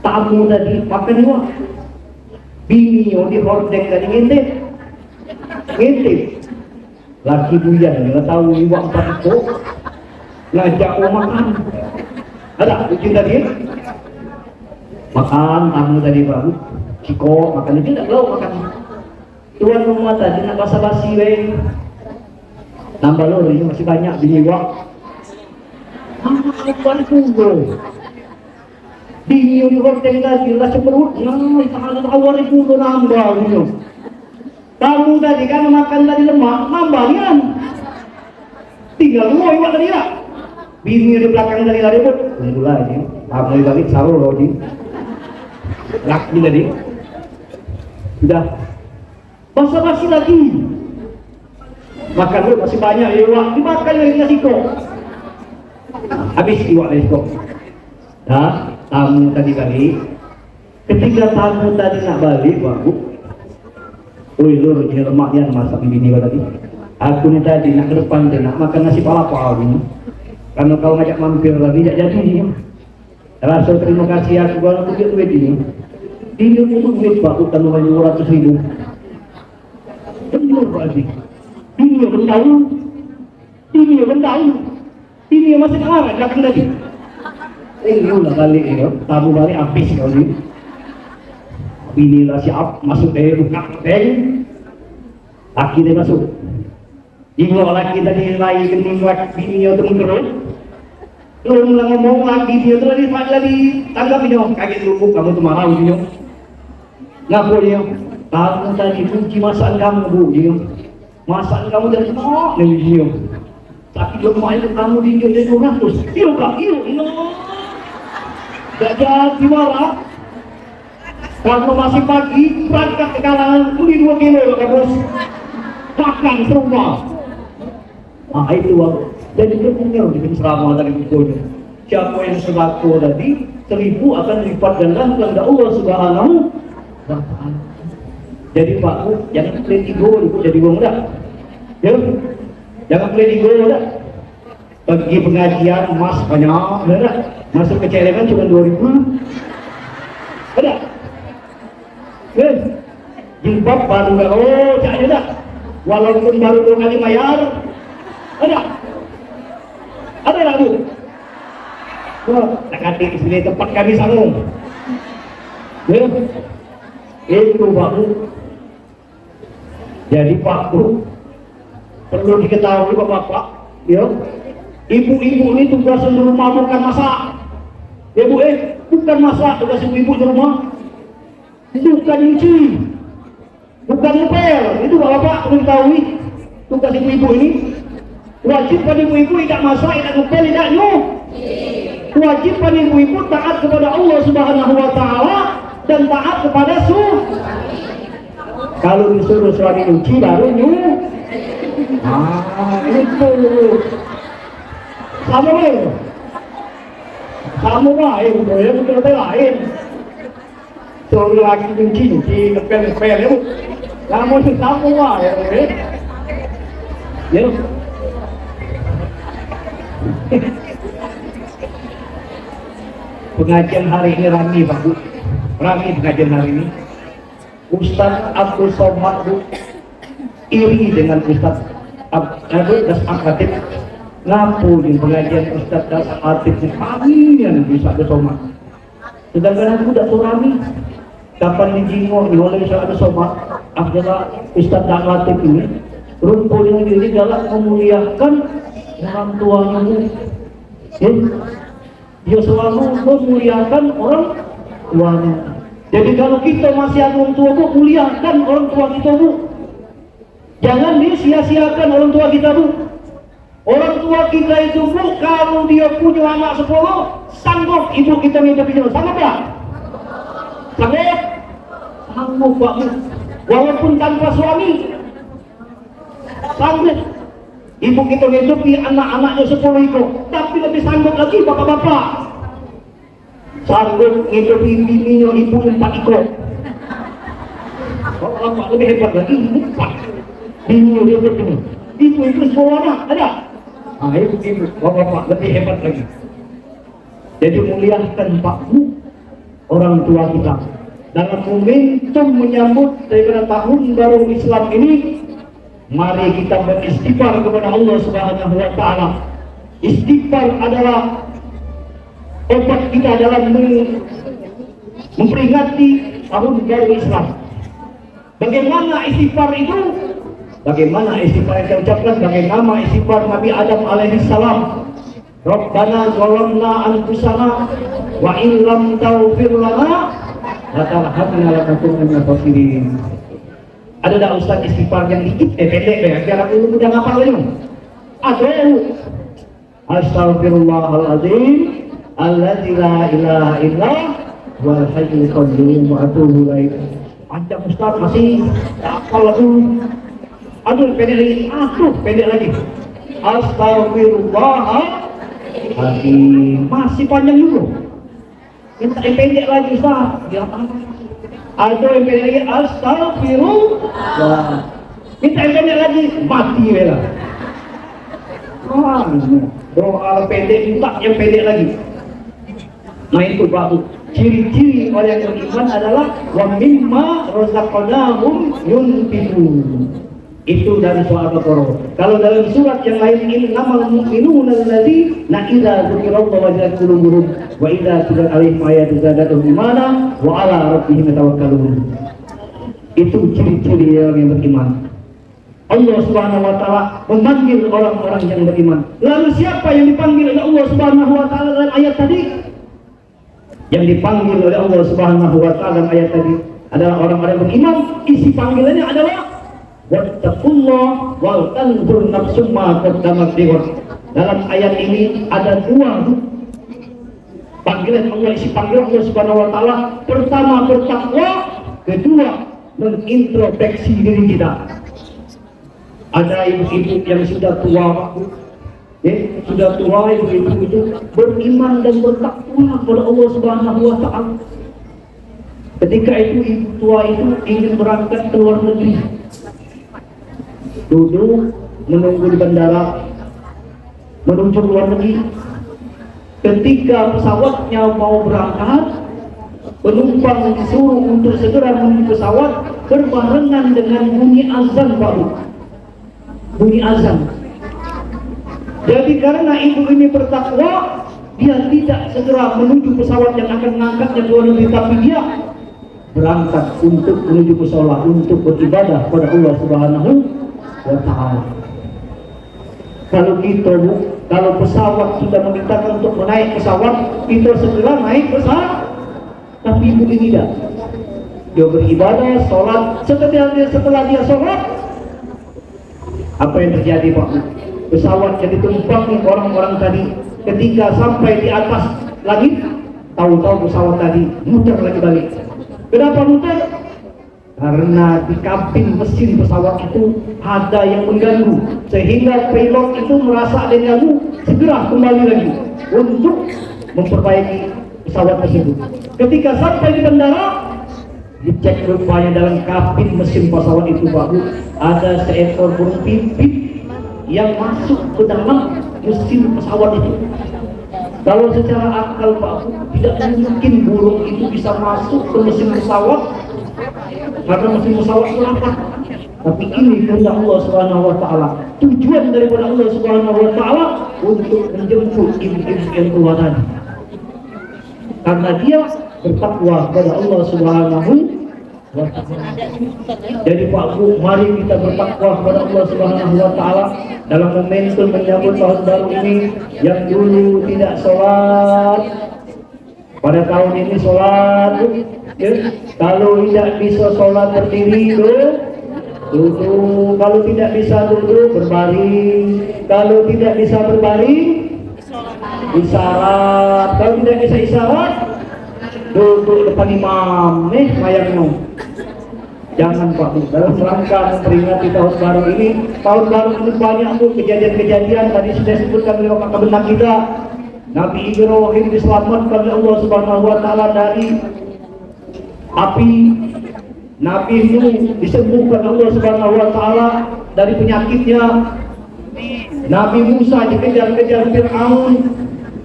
Tamu tadi makan juga. Bininya di hordeng tadi ngintip. Laki buyan nggak tahu iwak 4 iko. Ngajak makan. Ada bikin tadi? Makan tamu tadi, Pak Bu. Ciko makan itu tidak lauk makan. Tuan rumah tadi nak basa-basi weh. Nambah lor ini masih banyak bini wak. Tuan kudo. Bini di hotel tadi lah cemerut. Nah, tak awal kudo nambah gitu. Kamu tadi kan makan tadi lemak, nambah kan? Tinggal 2 iwak tadi lah. Bini di belakang tadi lari pun. Tunggulah ini. Kamu balik saru loh ini. Laki tadi. Sudah. Basa-basi lagi. Makan dulu masih banyak iwak, dimakan lagi nasi kok. Habis iwak dari kok. Nah, tamu tadi balik. Ketika tamu tadi nak balik, Pak Bu. Oi lur, ini lemaknya masak bini tadi. Aku ni tadi nak ke depan tu nak makan nasi palapa ni. Kalau kau ngajak mampir lagi tak jadi ni. Rasa terima kasih aku kalau tunjuk duit ini. Dia pun duit Pak Bu kalau 200.000. Benar Pak Aziz. Ini bentahu. Ini masih kalah dah kena lagi. Lah balik ni, tamu balik habis kau ni. Bini lah siap masuk dari buka hotel. Laki dia masuk. Jingok laki tadi lagi kening laki bini dia turun terus. Belum lah ngomong lagi dia tu lagi tanggap dia kaget dulu kamu tu marah dia. Ngaku dia. Kamu tadi kunci masakan kamu Bu dia. Masakan kamu dari mana ni dia. Tapi lemah itu kamu dinjau dari 200. Iyo kak, iyo. Tak jadi marah. Kalau masih pagi, berangkat ke kalangan, beli 2 kilo ya bos. Makan serumah. Ah itu jadi berpunyai di penceramah tadi bukunya. Siapa yang selaku tadi, 1000 akan lipat gandakan kepada Allah Subhanahu wa Ta'ala. Jadi Pak Bu, jangan pelit ego, jadi uang dah. Ya, Jangan boleh digoda dah. Pergi pengajian emas banyak, dah. Masuk ke celengan cuma 2.000. Ada? Jilbab baru dah, oh tak ada dah. Walaupun baru 2 kali bayar, ada? Ada tak bu? Wah, nak kata di sini tempat kami sanggup. Itu Pak Bu. Jadi Pak Bu, perlu diketahui Bapak-Bapak, ya, ibu-ibu ini tugas di rumah bukan masak. Ya Bu, bukan masak tugas ibu-ibu di rumah. Bukan nyuci, bukan ngepel. Itu Bapak perlu diketahui. Tugas ibu-ibu ini wajib pada ibu-ibu tidak masak, tidak ngepel, tidak nyuci. Wajib pada ibu-ibu taat kepada Allah Subhanahu wa Ta'ala dan taat kepada suami. Kalau disuruh suami nyuci baru nyuci. Itu sama lain. Sama lain, betul-betul lain. Suruh lagi nyuci, ngepel ya. Kamu itu sama lain. Ya. Pengajian hari ini rame Pak Bu, rame pengajian hari ini. Ustaz Abdul Somad Bu iri dengan Ustaz Abdul Das Akatib. Ngapu di pengajian Ustaz Das Akatib ini kami yang bisa Abdul Somad. Sedangkan aku tidak rame. Kapan dijingok oleh Ustaz Abdul Somad, adalah Ustaz Das Akatib ini rumpun ini dalam memuliakan orang tuanya Bu. Dia selalu memuliakan orang tuanya. Jadi kalau kita masih ada orang tua Bu, muliakan orang tua kita Bu. Jangan disia-siakan orang tua kita Bu. Orang tua kita itu Bu, kalau dia punya anak 10, sanggup ibu kita minta pinjam. Sanggup ya? Sanggup? Sanggup Pak Bu. Walaupun tanpa suami, sanggup. Ibu kita ngejoki anak-anaknya 10 itu, tapi lebih sanggup lagi bapak-bapak. Sanggup ngejoki bininya ibu 4 ikut. Kalau bapak lebih hebat lagi, 4. Bininya dia begini. Ibu semua anak, ada? Ibu, bapak lebih hebat lagi. Jadi muliakan Pak Bu, orang tua kita. Dalam momentum menyambut daripada tahun baru Islam ini, mari kita beristighfar kepada Allah Subhanahu wa Ta'ala. Istighfar adalah obat kita dalam memperingati tahun baru Islam. Bagaimana istighfar itu? Bagaimana istighfar yang terucapkan? Bagaimana istighfar Nabi Adam alaihi salam? Rabbana zalamna anfusana wa in lam taghfir lana wa tarhamna lanakunanna minal khasirin. Ada tak Ustaz istighfar yang dikit, pendek ya, biar aku mudah ngapal ini. Aduh, Astaghfirullahaladzim, alladzi la ilaha illa wal hayyul qayyum wa atubu ilaih. Panjang Ustaz masih hafal aku. Aduh, pendek lagi. Pendek lagi. Astaghfirullahaladzim, masih panjang juga. Minta pendek lagi Ustaz. Ya ada yang pendek lagi, astagfirullah. Minta yang pendek lagi, mati bela. Doa pendek, minta yang pendek lagi. Nah itu Pak Bu, ciri-ciri orang yang beriman adalah wa mimma razaqnahum yunfiqun. Itu dari surah Al-Baqarah. Kalau dalam surat yang lain ini, innamal mu'minuna alladzina idza dzukirallahu wajilat qulubuhum wa idza tuliyat 'alaihim ayatu zadatuhum imana wa 'ala rabbihim yatawakkalun. Itu ciri-ciri orang yang beriman. Allah Subhanahu wa Ta'ala memanggil orang-orang yang beriman. Lalu siapa yang dipanggil oleh Allah Subhanahu wa Ta'ala dalam ayat tadi? Yang dipanggil oleh Allah Subhanahu wa Ta'ala dalam ayat tadi adalah orang-orang yang beriman. Isi panggilannya adalah wattaqullah wal tanzur nafsum ma qaddamat lighad. Dalam ayat ini ada 2 panggilan Allah, isi panggilan Allah Subhanahu wa Ta'ala. Pertama bertakwa, kedua mengintrospeksi diri kita. Ada ibu-ibu yang sudah tua, sudah tua, ibu-ibu itu beriman dan bertakwa kepada Allah Subhanahu wa Ta'ala. Ketika itu ibu tua itu ingin berangkat ke luar negeri, duduk menunggu di bandara menuju luar negeri. Ketika pesawatnya mau berangkat, penumpang disuruh untuk segera menuju pesawat berbarengan dengan bunyi azan baru. Bunyi azan. Jadi karena ibu ini bertakwa, dia tidak segera menuju pesawat yang akan mengangkatnya ke luar negeri, tapi dia berangkat untuk menuju musola untuk beribadah pada Allah Subhanahu wa Ta'ala. Kalau kita, kalau pesawat sudah memintakan untuk menaik pesawat, kita segera naik pesawat. Tapi ibu ini tidak. Dia beribadah, sholat. Setelah dia sholat, apa yang terjadi Pak? Pesawat yang ditumpangi orang-orang tadi, ketika sampai di atas langit, tahu-tahu pesawat tadi muter lagi balik. Kenapa muter? Karena di kabin mesin pesawat itu ada yang mengganggu, sehingga pilot itu merasa ada yang ganggu, segera kembali lagi untuk memperbaiki pesawat tersebut. Ketika sampai di bandara, dicek rupanya dalam kabin mesin pesawat itu Pak Bu, ada seekor burung pipit yang masuk ke dalam mesin pesawat itu. Kalau secara akal Pak Bu, tidak mungkin burung itu bisa masuk ke mesin pesawat, karena mesin pesawat itu rapat. Tapi ini kehendak Allah Subhanahu wa Ta'ala, tujuan daripada Allah Subhanahu wa Ta'ala untuk menjemput ibu-ibu yang tua tadi, karena dia bertakwa kepada Allah Subhanahu wa Ta'ala. Jadi Pak Bu, mari kita bertakwa kepada Allah Subhanahu wa Ta'ala dalam momentum menyambut tahun baru ini. Yang dulu tidak sholat, pada tahun ini sholat ya. Kalau tidak bisa sholat berdiri, duduk. Kalau tidak bisa duduk, berbaring. Kalau tidak bisa berbaring, isyarat. Kalau tidak bisa isyarat, duduk depan imam. Mayangnya jangan Pak Bu, dalam rangka memperingati tahun baru ini. Tahun baru ini banyak Bu kejadian-kejadian. Tadi sudah sebutkan oleh kakak benak kita, Nabi Ibrahim diselamatkan oleh Allah Subhanahu wa Ta'ala dari api. Nabi Nuh disembuhkan Allah Subhanahu wa Ta'ala dari penyakitnya. Nabi Musa dikejar-kejar Fir'aun.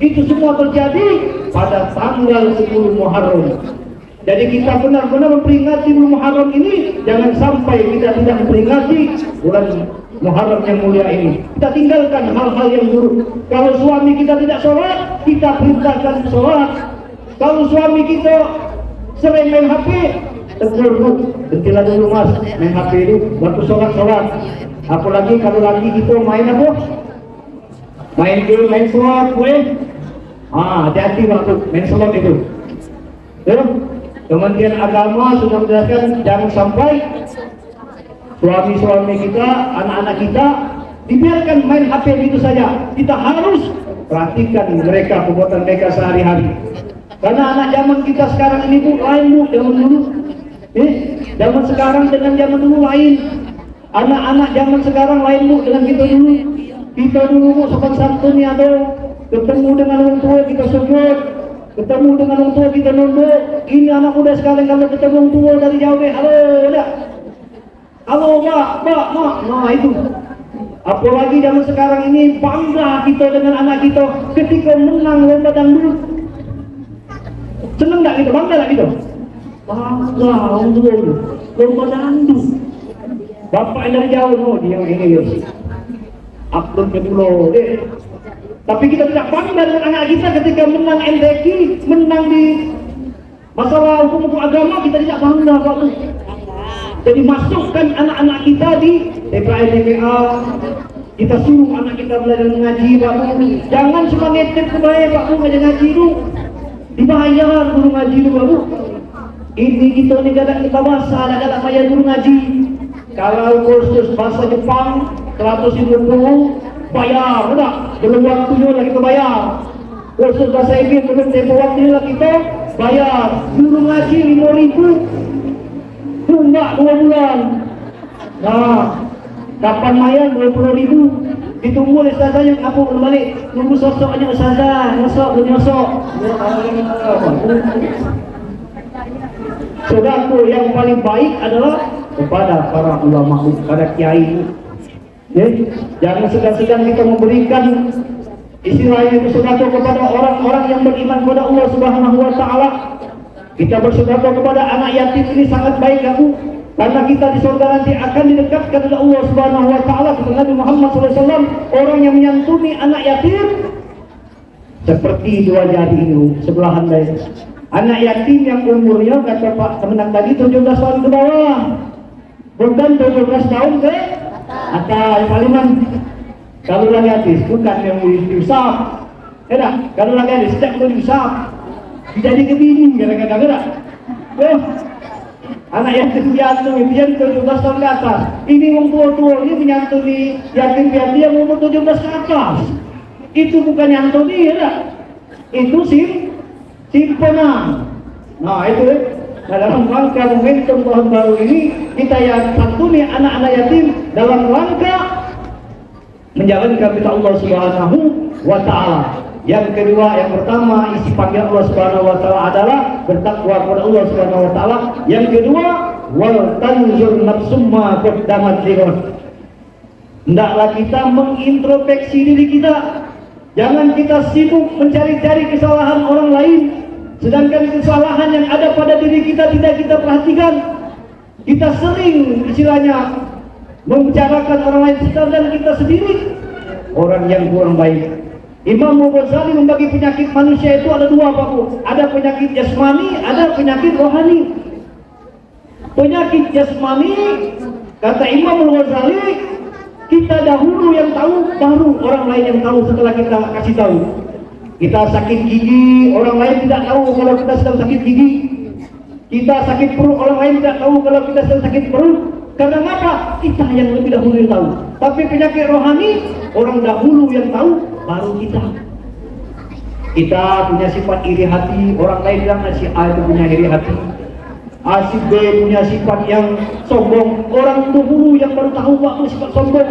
Itu semua terjadi pada tanggal 10 Muharram. Jadi kita benar-benar memperingati bulan Muharram ini. Jangan sampai kita tidak memperingati bulan Muharram yang mulia ini. Kita tinggalkan hal-hal yang buruk. Kalau suami kita tidak sholat, kita perintahkan sholat. Kalau suami kita sering main HP, tegur Bu, berhentilah dulu Mas, main HP itu waktu sholat. Apalagi kalau lagi kita main apa? Main game, main slot, hati-hati waktu main slot itu. Kementerian Agama sudah menjelaskan jangan sampai suami-suami kita, anak-anak kita dibiarkan main HP itu saja. Kita harus perhatikan mereka, perbuatan mereka sehari-hari. Karena anak zaman kita sekarang ini Bu, lain Bu, zaman dulu. Zaman sekarang dengan zaman dulu lain. Anak-anak zaman sekarang lain Bu dengan kita dulu. Kita dulu Bu sopan santun ya tuh. Ketemu dengan orang tua kita sujud, ketemu dengan orang tua kita nunduk. Ini anak muda sekarang kalau ketemu orang tua dari jauh halo, udah. Halo Pak, Mak, nah itu. Apalagi zaman sekarang ini bangga kita dengan anak kita ketika menang lomba dangdut. Seneng nggak gitu? Bangga nggak gitu? Bangga, lomba dangdut. Bapak yang dari jauh, dia ini yos. Upload ke dulu, Tapi kita tidak bangga dengan anak kita ketika menang MTQ, menang di masalah hukum agama, kita tidak bangga Pak. Jadi masukkan anak-anak kita di TPA, kita suruh anak kita belajar mengaji Pak. Jangan cuma ngetip kebaya Pak, ngajar ngaji itu dibayar guru ngaji itu Pak. Ini kita ni kadang kita bahasa, ada bayar guru ngaji. Kalau kursus bahasa Jepang 150 bayar, enggak? Belum waktunya lah kita bayar. Kursus bahasa Inggris belum tempo waktunya lah kita bayar. Guru ngaji 5.000, enggak 2 bulan. Nah, kapan mayang 20.000? Ditunggu oleh ustazah yang apa balik. Tunggu sosoknya ustazah, nyosok. Saudaraku, yang paling baik adalah kepada para ulama, kepada kiai. Jangan segan-segan kita memberikan istilahnya itu sedekah kepada orang-orang yang beriman kepada Allah Subhanahu wa taala. Kita bersedekah kepada anak yatim ini sangat baik aku, karena kita di surga nanti akan didekatkan oleh Allah Subhanahu wa taala. Kata Nabi Muhammad SAW, orang yang menyantuni anak yatim seperti dua jari ini sebelahan dari anak yatim yang umurnya, kata Pak Kemenang tadi, 17 tahun ke bawah, bukan 17 tahun ke atas. Kaliman kalau lagi hadis bukan yang diusap, kalau lagi hadis tidak perlu diusap, jadi kebini kadang-kadang. Anak yatim piatu itu yang 17 tahun ke atas. Ini orang tua-tua ini menyantuni yatim piatu yang umur 17 ke atas. Itu bukan nyantuni, itu simpenan. Nah itu, dalam rangka momentum tahun baru ini kita yang santuni anak-anak yatim dalam rangka menjalankan perintah Allah Subhanahu wa taala. Yang kedua, yang pertama isi panggilan Allah Subhanahu wa taala adalah bertakwa kepada Allah Subhanahu wa taala. Yang kedua, wal tanzur nafsum ma qaddamat lighad. Hendaklah kita mengintrospeksi diri kita. Jangan kita sibuk mencari-cari kesalahan orang lain, sedangkan kesalahan yang ada pada diri kita tidak kita perhatikan. Kita sering istilahnya membicarakan orang lain sedangkan kita sendiri orang yang kurang baik. Imam Ghazali membagi penyakit manusia itu ada dua, Pak Bu. Ada penyakit jasmani, ada penyakit rohani. Penyakit jasmani, kata Imam Ghazali, kita dahulu yang tahu, baru orang lain yang tahu setelah kita kasih tahu. Kita sakit gigi, orang lain tidak tahu kalau kita sedang sakit gigi. Kita sakit perut, orang lain tidak tahu kalau kita sedang sakit perut. Karena apa? Kita yang lebih dahulu yang tahu. Tapi penyakit rohani, orang dahulu yang tahu, baru kita. Kita punya sifat iri hati, orang lain bilang si A itu punya iri hati, si B punya sifat yang sombong, orang dahulu yang baru tahu Pak sifat sombong.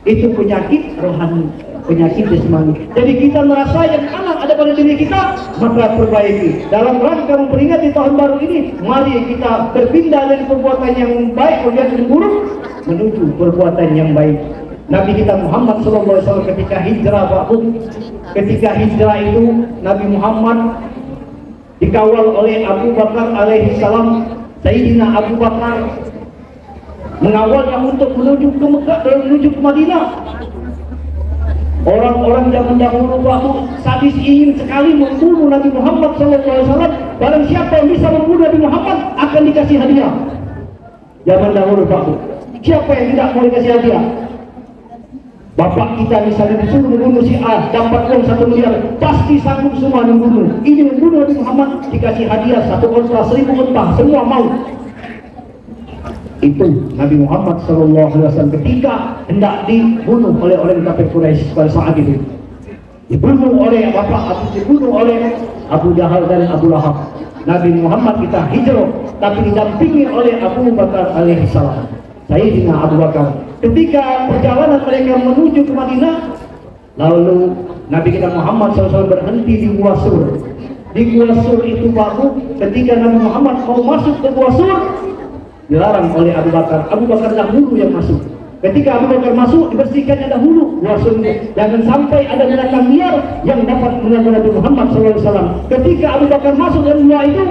Itu penyakit rohani, penyakit jasmani. Jadi kita merasa yang anak ada pada diri kita, maka perbaiki. Dalam rangka memperingati tahun baru ini, mari kita berpindah dari perbuatan yang baik yang buruk menuju perbuatan yang baik. Nabi kita Muhammad SAW ketika hijrah, Pak Bu, ketika hijrah itu Nabi Muhammad dikawal oleh Abu Bakar alaihi salam. Sayyidina Abu Bakar mengawalnya untuk menuju ke Mekah dan menuju ke Madinah. Orang-orang zaman dahulu, Pak Bu, sadis ingin sekali membunuh Nabi Muhammad SAW. Barang siapa yang bisa membunuh Nabi Muhammad akan dikasih hadiah. Zaman dahulu, Pak Bu, siapa yang tidak mau dikasih hadiah? Bapak kita misalnya disuruh membunuh si A, dapat uang 1 miliar, pasti sanggup semua membunuh. Ini membunuh Nabi Muhammad, dikasih hadiah 1 unta, 1000 unta, semua mau. Itu Nabi Muhammad SAW ketika hendak dibunuh oleh orang kafir Quraisy pada saat itu. Dibunuh oleh dibunuh oleh Abu Jahal dan Abu Lahab. Nabi Muhammad kita hijrah, tapi didampingi oleh Abu Bakar alaihi salam. Sayyidina Abu Bakar. Ketika perjalanan mereka menuju ke Madinah, lalu Nabi kita Muhammad SAW berhenti di Gua Sur. Di Gua Sur itu, Pak Bu, ketika Nabi Muhammad mau masuk ke Gua Sur, dilarang oleh Abu Bakar. Abu Bakar dahulu yang masuk. Ketika Abu Bakar masuk, dibersihkannya dahulu Gua Sur. Jangan sampai ada binatang liar yang dapat mengganggu Nabi Muhammad SAW. Ketika Abu Bakar masuk dalam gua itu,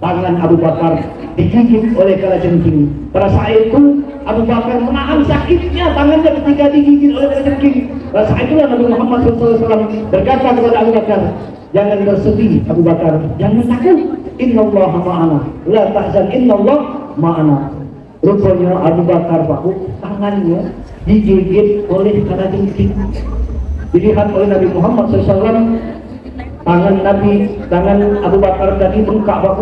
tangan Abu Bakar digigit oleh kalajengking. Pada saat itu Abu Bakar menahan sakitnya tangannya ketika digigit oleh kalajengking. Pada saat itulah Nabi Muhammad SAW berkata kepada Abu Bakar, jangan bersedih Abu Bakar, jangan takut. Innallaha ma'ana, la tahzan, innallaha ma'ana. Rupanya Abu Bakar, Pak, tangannya digigit oleh kalajengking. Dilihat oleh Nabi Muhammad SAW, tangan Abu Bakar tadi bengkak, Pak.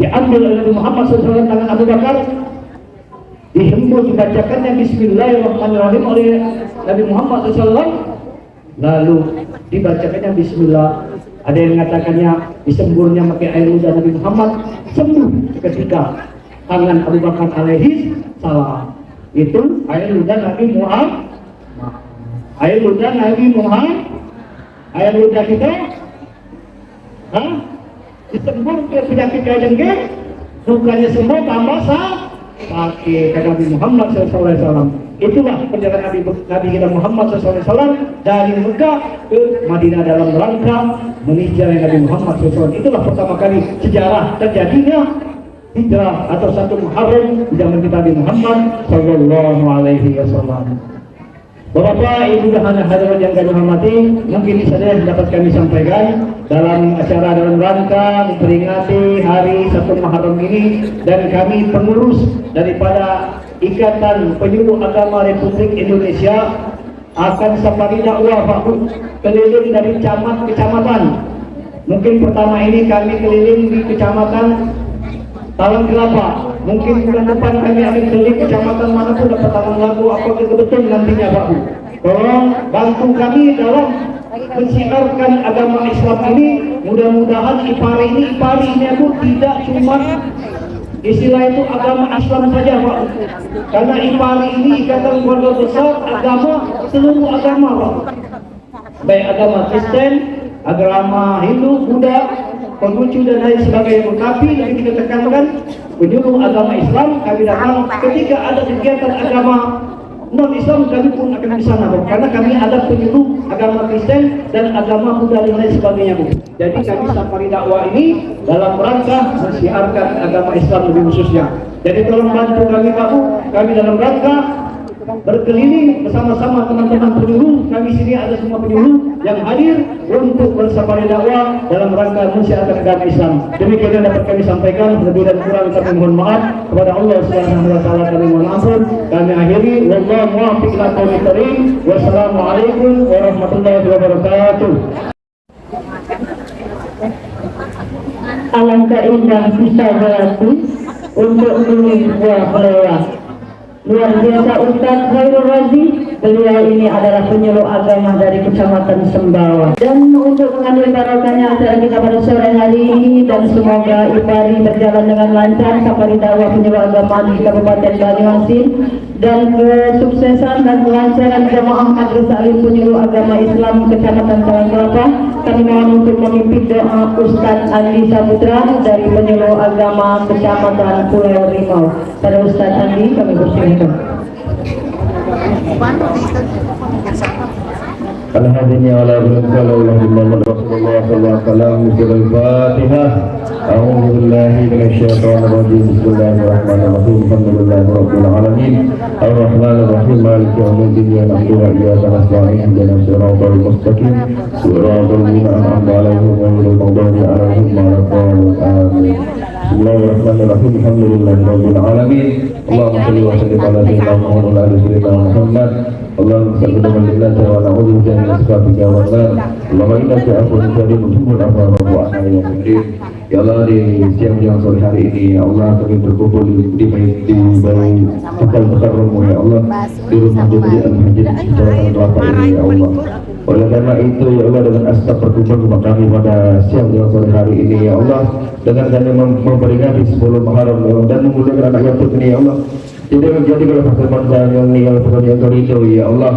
Diambil oleh Nabi Muhammad SAW tangan Abu Bakar, dihembus, dibacakannya Bismillahirrahmanirrahim oleh Nabi Muhammad SAW, lalu dibacakannya Bismillah. Ada yang mengatakannya disemburnya pakai air ludah Nabi Muhammad, sembuh ketika tangan Abu Bakar alaihi salam. Itu air ludah Nabi Muhammad, air ludah Nabi Muhammad, air ludah kita, disembur ke penyakit kalajengking, bukannya sembuh tambah pakai Nabi Muhammad SAW. Itulah perjalanan Nabi kita Muhammad SAW dari Mekah ke Madinah dalam rangka menghijrah Nabi Muhammad SAW. Itulah pertama kali sejarah terjadinya hijrah atau satu Muharram di zaman Nabi Muhammad SAW. Bapak, Ibu dan hadirin yang kami hormati, mungkin ini saja yang dapat kami sampaikan dalam acara dalam rangka memperingati hari 1 Muharram ini, dan kami pengurus daripada Ikatan Penyuluh Agama Republik Indonesia akan safari dakwah keliling dari camat kecamatan. Mungkin pertama ini kami keliling di kecamatan Talang Kelapa. Mungkin bulan depan kami akan keliling kecamatan manapun dapat Talang Lagu, apakah betul nantinya Pak Bu. Tolong bantu kami dalam mensiarkan agama Islam ini. Mudah-mudahan IPARI ini Bu tidak cuma istilah itu agama Islam saja Pak. Karena IPARI ini ikatan keluarga besar agama, seluruh agama Pak. Baik agama Kristen, agama Hindu, Buddha, Konghucu dan lain sebagainya. Tapi lagi kita tekankan penyuluh agama Islam kami datang ketika ada kegiatan agama non Islam, kami pun akan di sana Bu. Karena kami ada penyuluh agama Kristen dan agama Buddha dan lain sebagainya Bu. Jadi kami safari dakwah ini dalam rangka mensiarkan agama Islam lebih khususnya. Jadi tolong bantu kami Pak Bu, kami dalam rangka berkeliling bersama-sama teman-teman penyuluh. Kami sini ada semua penyuluh yang hadir untuk bersafari dakwah dalam rangka mensiarkan agama Islam. Demikian yang dapat kami sampaikan. Lebih dan kurang kami mohon maaf kepada Allah Subhanahu wa taala, kami mohon ampun. Kami akhiri, wallahu muwaffiq ila aqwamit thoriq. Wassalamualaikum warahmatullahi wabarakatuh. Alangkah indah bisa berarti untuk memilih sebuah melewat. Luar biasa Ustaz Khairul Razi, beliau ini adalah penyuluh agama dari Kecamatan Sembawa. Dan untuk mengambil barokahnya acara kita pada sore hari ini, dan semoga IPARI berjalan dengan lancar safari dakwah penyuluh agama di Kabupaten Banyuasin, dan kesuksesan dan kelancaran jamaah Majelis Alim Penyuluh Agama Islam Kecamatan Talang Kelapa. Kami mohon untuk memimpin doa Ustaz Andi Saputra dari Penyuluh Agama Kecamatan Pulau Rimau. Pada Ustaz Andi kami bersilakan. Alhamdulillah ala Rasulullah sallallahu alaihi Fatihah. A'udzu billahi minasyaitonir rajim. Bismillahirrahmanirrahim. Alhamdulillahirabbil alamin. Arrahmanir rahim. Maliki yaumiddin. Iyyaka na'budu wa iyyaka nasta'in. Ihdinas siratal mustaqim. Siratal ladzina an'amta 'alaihim ghairil maghdubi 'alaihim waladdallin. Amin. Bismillahirrahmanirrahim. Alhamdulillahirabbil alamin. Allahumma shalli wa sallim ala sayyidina Muhammad wa ala sayyidina Muhammad. Allahumma salli wa sallim wa na'udzu bika min asbabika wa nar. Allahumma innaka afuwwun karim tuhibbul afwa wa ana yaumiddin. Ya Allah, di siang yang sore hari ini ya Allah, kami berkumpul di bawah Tukal Mukarrammu ya Allah, di rumah Jum'ah Al-Masjid Kecamatan Kelapa ini ya Allah. Oleh karena itu ya Allah, dengan asbab perkumpulan kami pada siang yang sore hari ini ya Allah, dengan kami memperingati 10 Muharram ya Allah, dan memudahkan anak yatim ini ya Allah, tidak menjadi kalau pertemuan yang nilai yang ridho ya Allah,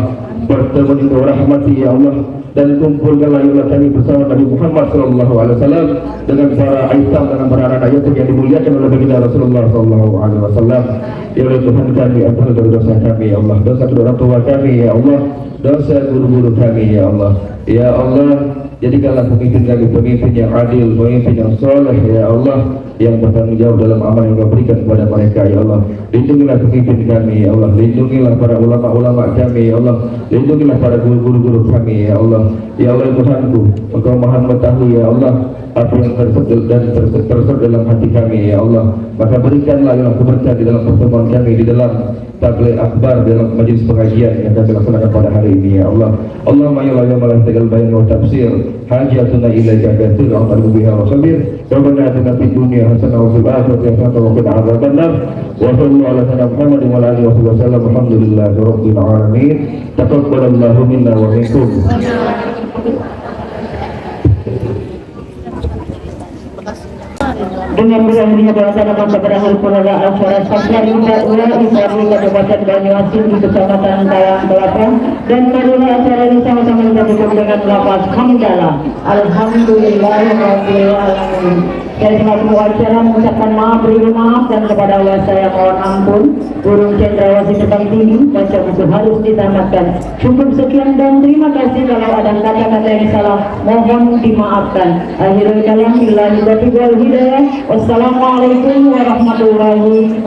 bertemu itu rahmati ya Allah, dan kumpulkanlah ya Allah kami bersama Nabi Muhammad SAW dengan para aitam, dengan para anak yatim yang dimuliakan oleh baginda Rasulullah SAW. Ya Allah Tuhan kami, ampuni dosa kami ya Allah, dosa kedua orang tua kami ya Allah, dosa guru-guru kami ya Allah. Ya Allah, jadikanlah pemimpin kami pemimpin yang adil, pemimpin yang soleh ya Allah, yang bertanggung jawab dalam amal yang kau berikan kepada mereka ya Allah. Lindungilah pemimpin kami ya Allah, lindungilah para ulama-ulama kami ya Allah, lindungilah para guru-guru kami ya Allah. Ya Allah Tuhanku, Engkau maha mengetahui ya Allah apa yang tersedot dan tersedot dalam hati kami ya Allah. Maka berikanlah yang keberkahan di dalam pertemuan kami, di dalam tabligh akbar, dalam majelis pengajian yang kami laksanakan pada hari ini ya Allah. Allahumma ya Allah ya malaikal bayan wa tafsir hajatuna ilaika katsir a'udzu biha wa sabir. Rabbana atina fid dunya hasanah wa fil akhirati hasanah wa qina adzabannar. Wa sallallahu ala sayyidina Muhammad wa ala alihi wa sallam. Alhamdulillahi rabbil alamin. Taqabbalallahu minna wa minkum. Dengan berakhirnya dilaksanakan keberhasilan pelaga acara safari dakwah IPARI Kabupaten Banyuasin di Kecamatan Talang Kelapa, dan marilah acara ini sama-sama kita tutup dengan lafaz hamdalah. Alhamdulillahirabbil alamin. Saya selaku wawancara mengucapkan maaf, beri maaf, dan kepada Allah saya mohon ampun. Burung cendrawasih terbang tinggi, baca buku harus ditamatkan. Cukup sekian dan terima kasih. Kalau ada kata-kata yang salah, mohon dimaafkan. Akhirul kalam billahi taufiq wal hidayah. Wassalamualaikum warahmatullahi